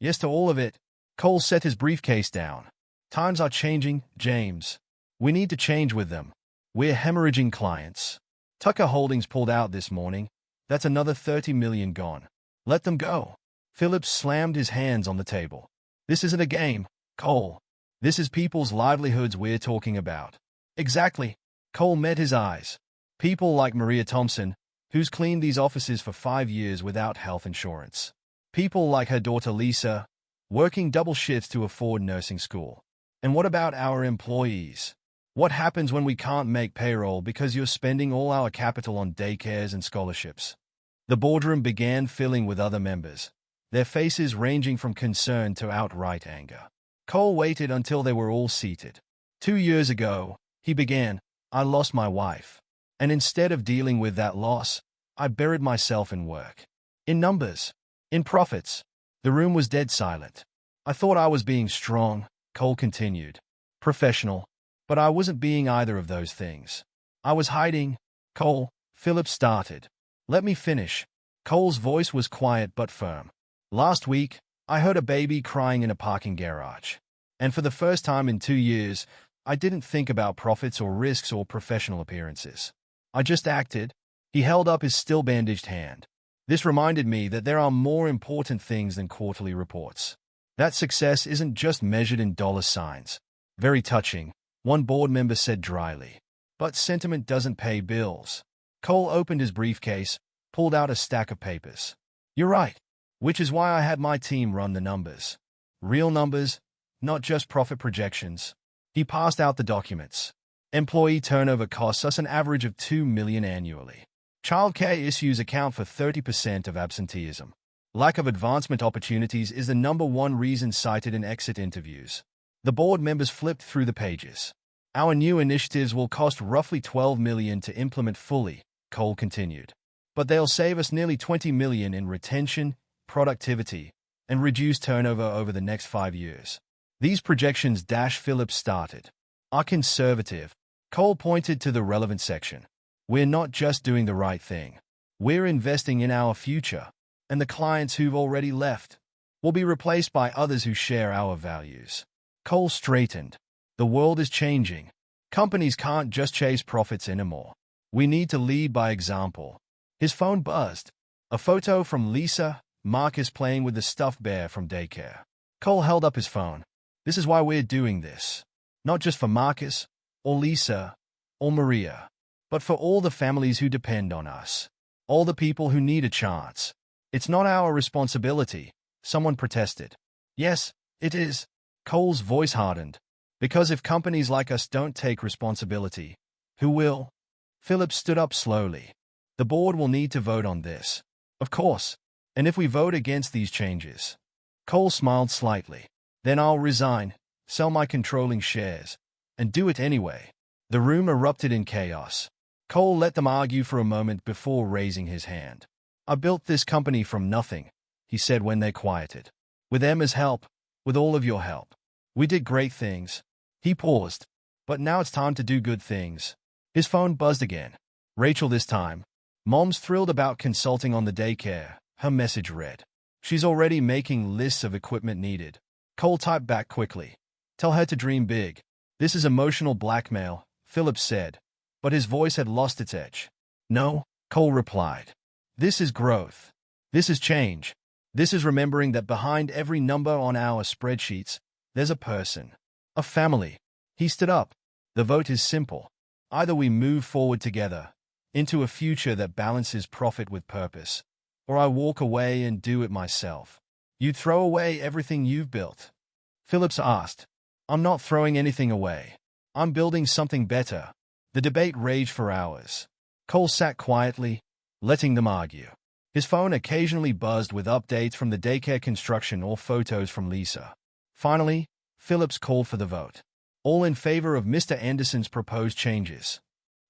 Yes to all of it. Cole set his briefcase down. Times are changing, James. We need to change with them. We're hemorrhaging clients. Tucker Holdings pulled out this morning. That's another $30 million gone. Let them go. Phillips slammed his hands on the table. This isn't a game, Cole. This is people's livelihoods we're talking about. Exactly. Cole met his eyes. People like Maria Thompson, who's cleaned these offices for 5 years without health insurance. People like her daughter Lisa, working double shifts to afford nursing school. And what about our employees? What happens when we can't make payroll because you're spending all our capital on daycares and scholarships? The boardroom began filling with other members, their faces ranging from concern to outright anger. Cole waited until they were all seated. 2 years ago, he began, I lost my wife. And instead of dealing with that loss, I buried myself in work. In numbers. In profits. The room was dead silent. I thought I was being strong, Cole continued. Professional. But I wasn't being either of those things. I was hiding. Cole, Phillips started. Let me finish. Cole's voice was quiet but firm. Last week, I heard a baby crying in a parking garage. And for the first time in 2 years, I didn't think about profits or risks or professional appearances. I just acted. He held up his still bandaged hand. This reminded me that there are more important things than quarterly reports. That success isn't just measured in dollar signs. Very touching, one board member said dryly. But sentiment doesn't pay bills. Cole opened his briefcase, pulled out a stack of papers. You're right. Which is why I had my team run the numbers. Real numbers, not just profit projections. He passed out the documents. Employee turnover costs us an average of $2 million annually. Childcare issues account for 30% of absenteeism. Lack of advancement opportunities is the #1 reason cited in exit interviews. The board members flipped through the pages. Our new initiatives will cost roughly $12 million to implement fully, Cole continued. But they'll save us nearly $20 million in retention, productivity, and reduced turnover over the next 5 years. These projections Phillips started. Are conservative. Cole pointed to the relevant section. We're not just doing the right thing. We're investing in our future, and the clients who've already left will be replaced by others who share our values. Cole straightened. The world is changing. Companies can't just chase profits anymore. We need to lead by example. His phone buzzed. A photo from Lisa, Marcus playing with the stuffed bear from daycare. Cole held up his phone. This is why we're doing this. Not just for Marcus, or Lisa, or Maria, but for all the families who depend on us. All the people who need a chance. It's not our responsibility, someone protested. Yes, it is. Cole's voice hardened. Because if companies like us don't take responsibility, who will? Phillips stood up slowly. The board will need to vote on this. Of course. And if we vote against these changes. Cole smiled slightly. Then I'll resign, sell my controlling shares, and do it anyway. The room erupted in chaos. Cole let them argue for a moment before raising his hand. I built this company from nothing, he said when they quieted. With Emma's help, with all of your help. We did great things. He paused. But now it's time to do good things. His phone buzzed again. Rachel this time. Mom's thrilled about consulting on the daycare, her message read. She's already making lists of equipment needed. Cole typed back quickly. Tell her to dream big. This is emotional blackmail, Philip said, but his voice had lost its edge. No, Cole replied. This is growth. This is change. This is remembering that behind every number on our spreadsheets, there's a person. A family. He stood up. The vote is simple. Either we move forward together, into a future that balances profit with purpose, or I walk away and do it myself. You'd throw away everything you've built? Phillips asked. I'm not throwing anything away. I'm building something better. The debate raged for hours. Cole sat quietly, letting them argue. His phone occasionally buzzed with updates from the daycare construction or photos from Lisa. Finally, Phillips called for the vote. All in favor of Mr. Anderson's proposed changes.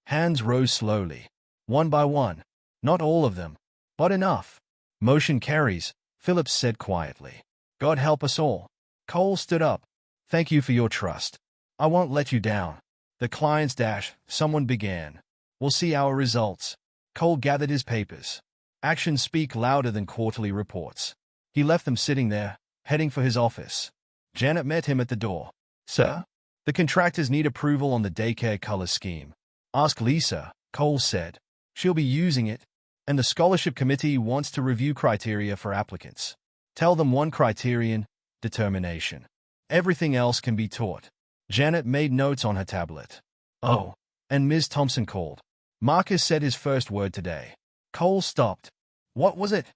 Hands rose slowly, one by one. Not all of them, but enough. Motion carries, Phillips said quietly. God help us all. Cole stood up. Thank you for your trust. I won't let you down. The client's dash, someone began. We'll see our results. Cole gathered his papers. Actions speak louder than quarterly reports. He left them sitting there, heading for his office. Janet met him at the door. Sir? The contractors need approval on the daycare color scheme. Ask Lisa, Cole said. She'll be using it, and the scholarship committee wants to review criteria for applicants. Tell them one criterion, determination. Everything else can be taught. Janet made notes on her tablet. Oh, and Ms. Thompson called. Marcus said his first word today. Cole stopped. What was it?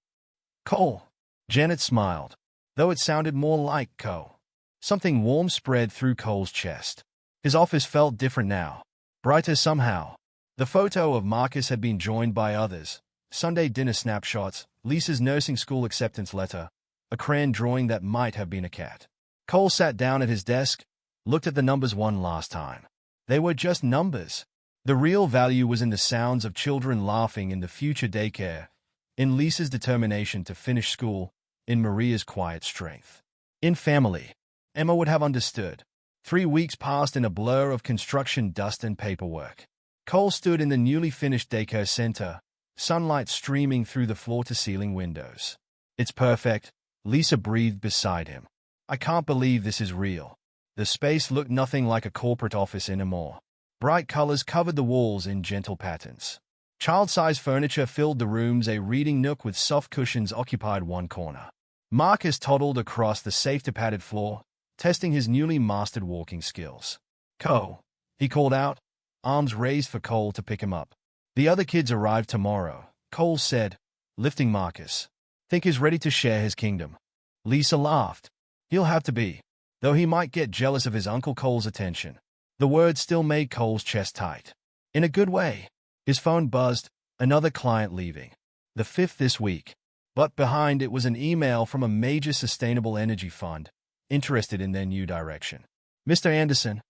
Cole. Janet smiled, though it sounded more like Co. Something warm spread through Cole's chest. His office felt different now, brighter somehow. The photo of Marcus had been joined by others. Sunday dinner snapshots, Lisa's nursing school acceptance letter, a crayon drawing that might have been a cat. Cole sat down at his desk, looked at the numbers one last time. They were just numbers. The real value was in the sounds of children laughing in the future daycare, in Lisa's determination to finish school, in Maria's quiet strength. In family, Emma would have understood. 3 weeks passed in a blur of construction dust and paperwork. Cole stood in the newly finished daycare center, sunlight streaming through the floor-to-ceiling windows. It's perfect, Lisa breathed beside him. I can't believe this is real. The space looked nothing like a corporate office anymore. Bright colors covered the walls in gentle patterns. Child-sized furniture filled the rooms, a reading nook with soft cushions occupied one corner. Marcus toddled across the safety-padded floor, testing his newly mastered walking skills. Co, he called out, arms raised for Cole to pick him up. The other kids arrive tomorrow, Cole said, lifting Marcus. Think he's ready to share his kingdom. Lisa laughed. He'll have to be, though he might get jealous of his Uncle Cole's attention. The word still made Cole's chest tight. In a good way. His phone buzzed, another client leaving. The 5th this week. But behind it was an email from a major sustainable energy fund, interested in their new direction. Mr. Anderson,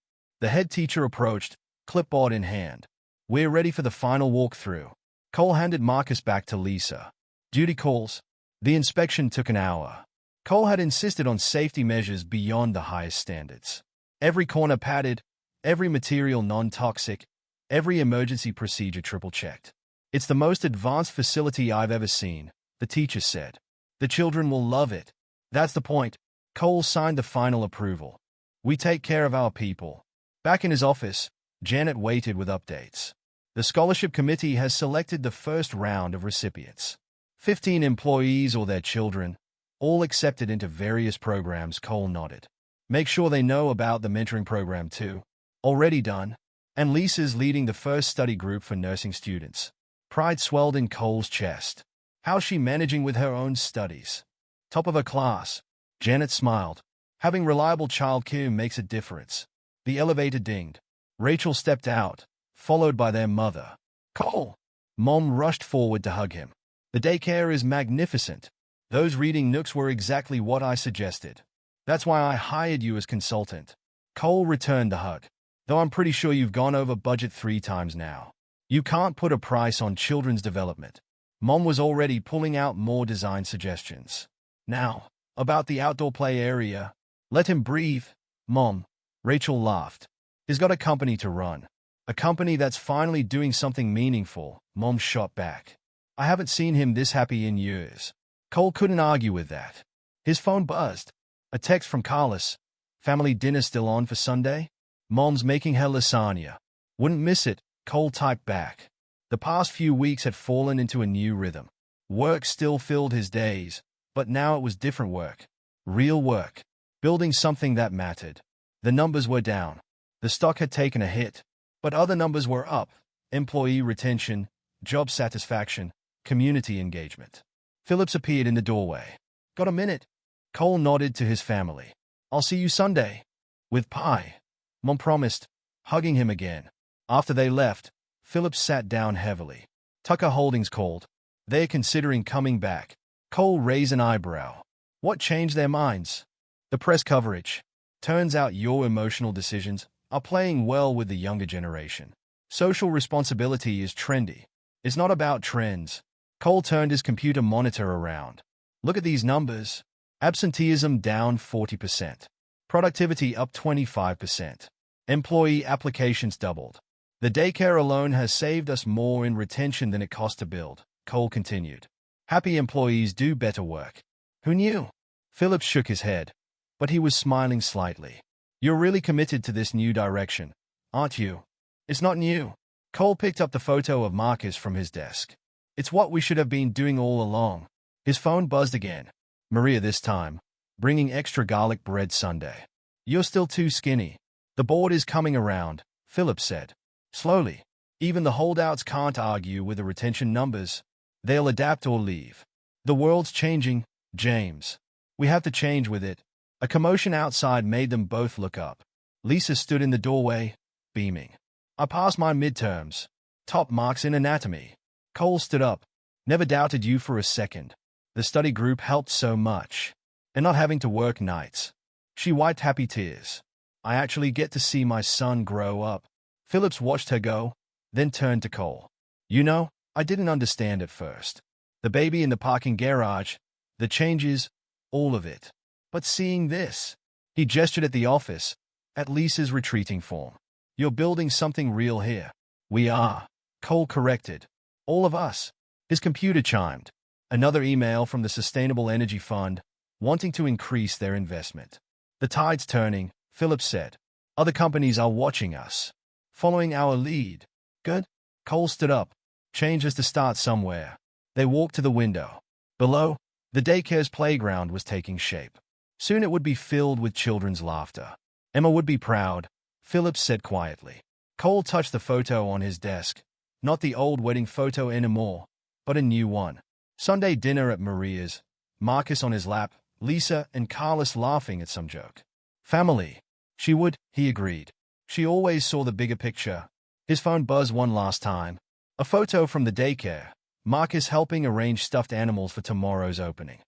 the head teacher approached, clipboard in hand. We're ready for the final walkthrough. Cole handed Marcus back to Lisa. Duty calls. The inspection took an hour. Cole had insisted on safety measures beyond the highest standards. Every corner padded, every material non-toxic, every emergency procedure triple-checked. It's the most advanced facility I've ever seen, the teacher said. The children will love it. That's the point. Cole signed the final approval. We take care of our people. Back in his office, Janet waited with updates. The scholarship committee has selected the first round of recipients. 15 employees or their children, all accepted into various programs. Cole nodded. Make sure they know about the mentoring program too. Already done. And Lisa's leading the first study group for nursing students. Pride swelled in Cole's chest. How's she managing with her own studies? Top of her class. Janet smiled. Having reliable childcare makes a difference. The elevator dinged. Rachel stepped out, followed by their mother. Cole! Mom rushed forward to hug him. The daycare is magnificent. Those reading nooks were exactly what I suggested. That's why I hired you as consultant. Cole returned the hug. Though I'm pretty sure you've gone over budget 3 times now. You can't put a price on children's development. Mom was already pulling out more design suggestions. Now, about the outdoor play area. Let him breathe, Mom. Rachel laughed. He's got a company to run. A company that's finally doing something meaningful, Mom shot back. I haven't seen him this happy in years. Cole couldn't argue with that. His phone buzzed. A text from Carlos. Family dinner still on for Sunday? Mom's making her lasagna. Wouldn't miss it, Cole typed back. The past few weeks had fallen into a new rhythm. Work still filled his days, but now it was different work. Real work. Building something that mattered. The numbers were down. The stock had taken a hit, but other numbers were up. Employee retention, job satisfaction, community engagement. Phillips appeared in the doorway. Got a minute? Cole nodded to his family. I'll see you Sunday. With pie. Mom promised, hugging him again. After they left, Phillips sat down heavily. Tucker Holdings called. They're considering coming back. Cole raised an eyebrow. What changed their minds? The press coverage. Turns out your emotional decisions are playing well with the younger generation. Social responsibility is trendy. It's not about trends. Cole turned his computer monitor around. Look at these numbers. Absenteeism down 40%. Productivity up 25%. Employee applications doubled. The daycare alone has saved us more in retention than it cost to build, Cole continued. Happy employees do better work. Who knew? Phillips shook his head, but he was smiling slightly. You're really committed to this new direction, aren't you? It's not new. Cole picked up the photo of Marcus from his desk. It's what we should have been doing all along. His phone buzzed again. Maria this time, bringing extra garlic bread sundae. You're still too skinny. The board is coming around, Phillips said. Slowly. Even the holdouts can't argue with the retention numbers. They'll adapt or leave. The world's changing, James. We have to change with it. A commotion outside made them both look up. Lisa stood in the doorway, beaming. I passed my midterms. Top marks in anatomy. Cole stood up. Never doubted you for a second. The study group helped so much. And not having to work nights. She wiped happy tears. I actually get to see my son grow up. Phillips watched her go, then turned to Cole. You know, I didn't understand at first. The baby in the parking garage, the changes, all of it. But seeing this, he gestured at the office, at Lisa's retreating form. You're building something real here. We are, Cole corrected. All of us. His computer chimed. Another email from the Sustainable Energy Fund, wanting to increase their investment. The tide's turning, Phillips said. Other companies are watching us. Following our lead. Good? Cole stood up. Change has to start somewhere. They walked to the window. Below, the daycare's playground was taking shape. Soon it would be filled with children's laughter. Emma would be proud, Phillips said quietly. Cole touched the photo on his desk. Not the old wedding photo anymore, but a new one. Sunday dinner at Maria's. Marcus on his lap, Lisa and Carlos laughing at some joke. Family. She would, he agreed. She always saw the bigger picture. His phone buzzed one last time. A photo from the daycare. Marcus helping arrange stuffed animals for tomorrow's opening.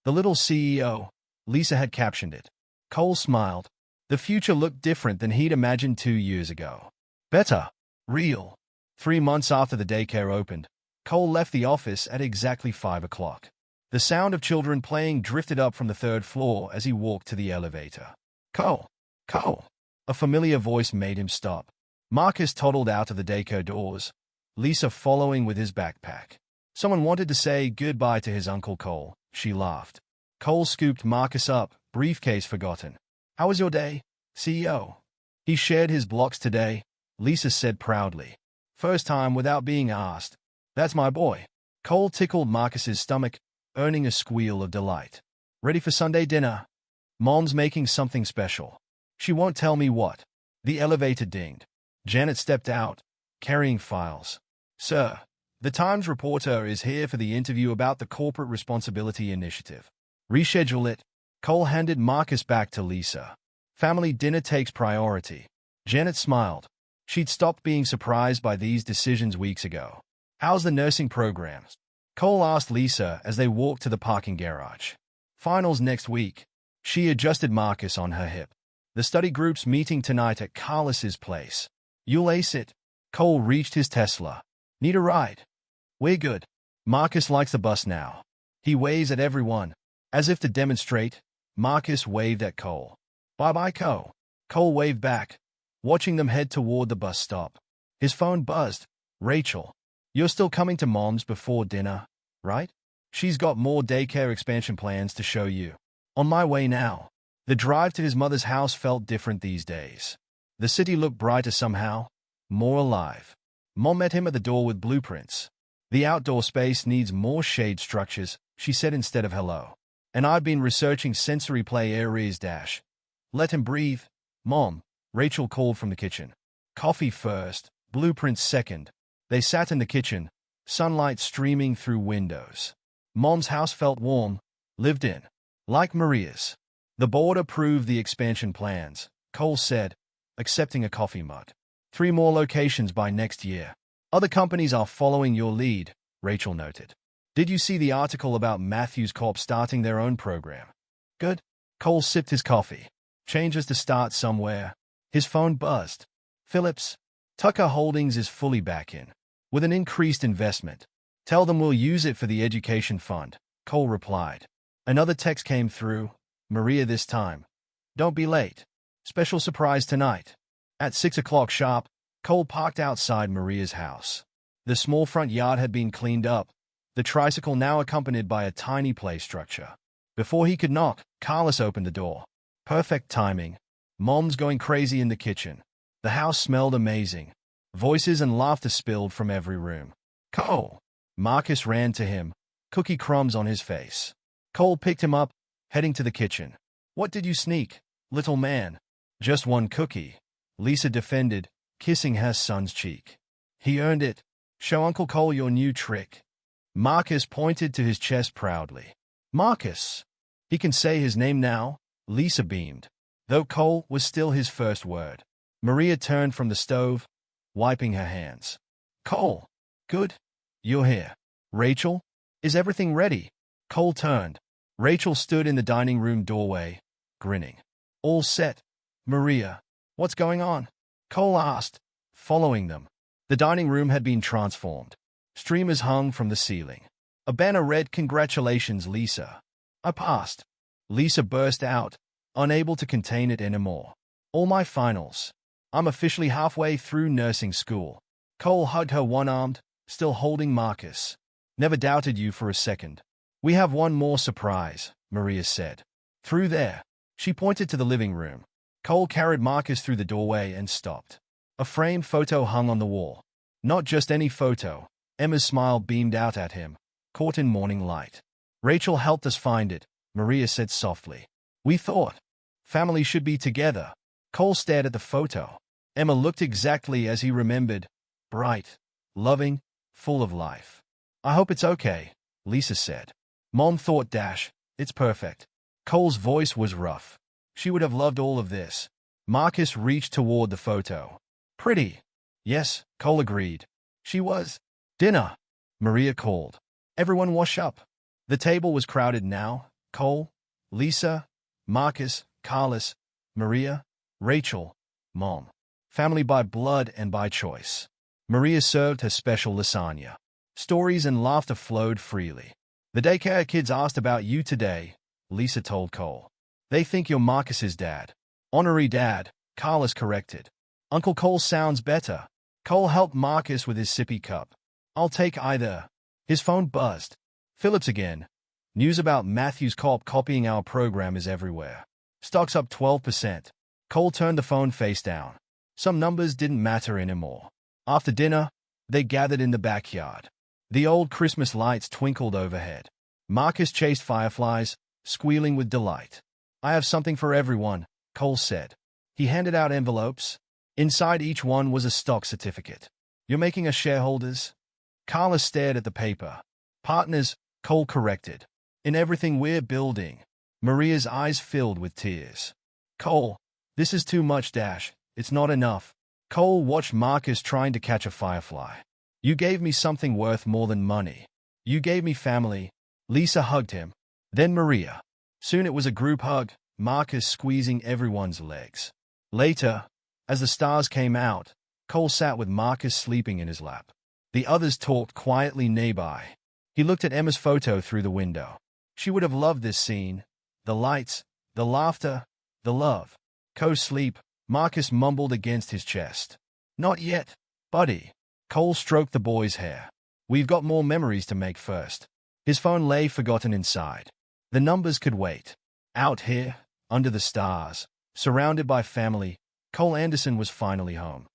The little CEO. Lisa had captioned it. Cole smiled. The future looked different than he'd imagined 2 years ago. Better. Real. 3 months after the daycare opened, Cole left the office at exactly 5 o'clock. The sound of children playing drifted up from the 3rd floor as he walked to the elevator. Cole. Cole. A familiar voice made him stop. Marcus toddled out of the daycare doors, Lisa following with his backpack. Someone wanted to say goodbye to his Uncle Cole, she laughed. Cole scooped Marcus up, briefcase forgotten. How was your day, CEO? He shared his blocks today, Lisa said proudly. First time without being asked. That's my boy. Cole tickled Marcus's stomach, earning a squeal of delight. Ready for Sunday dinner? Mom's making something special. She won't tell me what. The elevator dinged. Janet stepped out, carrying files. Sir, the Times reporter is here for the interview about the Corporate Responsibility Initiative. Reschedule it. Cole handed Marcus back to Lisa. Family dinner takes priority. Janet smiled. She'd stopped being surprised by these decisions weeks ago. How's the nursing program? Cole asked Lisa as they walked to the parking garage. Finals next week. She adjusted Marcus on her hip. The study group's meeting tonight at Carlos's place. You'll ace it. Cole reached his Tesla. Need a ride? We're good. Marcus likes the bus now. He waves at everyone. As if to demonstrate, Marcus waved at Cole. Bye-bye, Cole. Cole waved back, watching them head toward the bus stop. His phone buzzed. Rachel, you're still coming to Mom's before dinner, right? She's got more daycare expansion plans to show you. On my way now. The drive to his mother's house felt different these days. The city looked brighter somehow, more alive. Mom met him at the door with blueprints. The outdoor space needs more shade structures, she said instead of hello. And I've been researching sensory play areas dash. Let him breathe. Mom, Rachel called from the kitchen. Coffee first, blueprints second. They sat in the kitchen, sunlight streaming through windows. Mom's house felt warm, lived in. Like Maria's. The board approved the expansion plans, Cole said, accepting a coffee mug. 3 more locations by next year. Other companies are following your lead, Rachel noted. Did you see the article about Matthews Corp starting their own program? Good. Cole sipped his coffee. Changes to start somewhere. His phone buzzed. Phillips. Tucker Holdings is fully back in. With an increased investment. Tell them we'll use it for the education fund, Cole replied. Another text came through. Maria this time. Don't be late. Special surprise tonight. At 6 o'clock sharp, Cole parked outside Maria's house. The small front yard had been cleaned up, the tricycle now accompanied by a tiny play structure. Before he could knock, Carlos opened the door. Perfect timing. Mom's going crazy in the kitchen. The house smelled amazing. Voices and laughter spilled from every room. Cole! Marcus ran to him, cookie crumbs on his face. Cole picked him up, heading to the kitchen. What did you sneak, little man? Just one cookie, Lisa defended, kissing her son's cheek. He earned it. Show Uncle Cole your new trick. Marcus pointed to his chest proudly. Marcus! He can say his name now, Lisa beamed, though Cole was still his first word. Maria turned from the stove, wiping her hands. Cole! Good. You're here. Rachel? Is everything ready? Cole turned. Rachel stood in the dining room doorway, grinning. All set. Maria, what's going on? Cole asked, following them. The dining room had been transformed. Streamers hung from the ceiling. A banner read, Congratulations, Lisa. I passed. Lisa burst out, unable to contain it anymore. All my finals. I'm officially halfway through nursing school. Cole hugged her one-armed, still holding Marcus. Never doubted you for a second. We have one more surprise, Maria said. Through there. She pointed to the living room. Cole carried Marcus through the doorway and stopped. A framed photo hung on the wall. Not just any photo. Emma's smile beamed out at him, caught in morning light. Rachel helped us find it, Maria said softly. We thought. Family should be together. Cole stared at the photo. Emma looked exactly as he remembered. Bright, loving, full of life. I hope it's okay, Lisa said. Mom thought it's perfect. Cole's voice was rough. She would have loved all of this. Marcus reached toward the photo. Pretty. Yes, Cole agreed. She was. Dinner, Maria called. Everyone wash up. The table was crowded now. Cole, Lisa, Marcus, Carlos, Maria, Rachel, Mom. Family by blood and by choice. Maria served her special lasagna. Stories and laughter flowed freely. The daycare kids asked about you today, Lisa told Cole. They think you're Marcus's dad. Honorary dad, Carlos corrected. Uncle Cole sounds better. Cole helped Marcus with his sippy cup. I'll take either. His phone buzzed. Phillips again. News about Matthews Corp copying our program is everywhere. Stocks up 12%. Cole turned the phone face down. Some numbers didn't matter anymore. After dinner, they gathered in the backyard. The old Christmas lights twinkled overhead. Marcus chased fireflies, squealing with delight. I have something for everyone, Cole said. He handed out envelopes. Inside each one was a stock certificate. You're making us shareholders? Carlos stared at the paper. Partners, Cole corrected. In everything we're building. Maria's eyes filled with tears. Cole, this is too much, It's not enough. Cole watched Marcus trying to catch a firefly. You gave me something worth more than money. You gave me family. Lisa hugged him. Then Maria. Soon it was a group hug, Marcus squeezing everyone's legs. Later, as the stars came out, Cole sat with Marcus sleeping in his lap. The others talked quietly nearby. He looked at Emma's photo through the window. She would have loved this scene. The lights, the laughter, the love. Co-sleep, Marcus mumbled against his chest. Not yet, buddy. Cole stroked the boy's hair. We've got more memories to make first. His phone lay forgotten inside. The numbers could wait. Out here, under the stars, surrounded by family, Cole Anderson was finally home.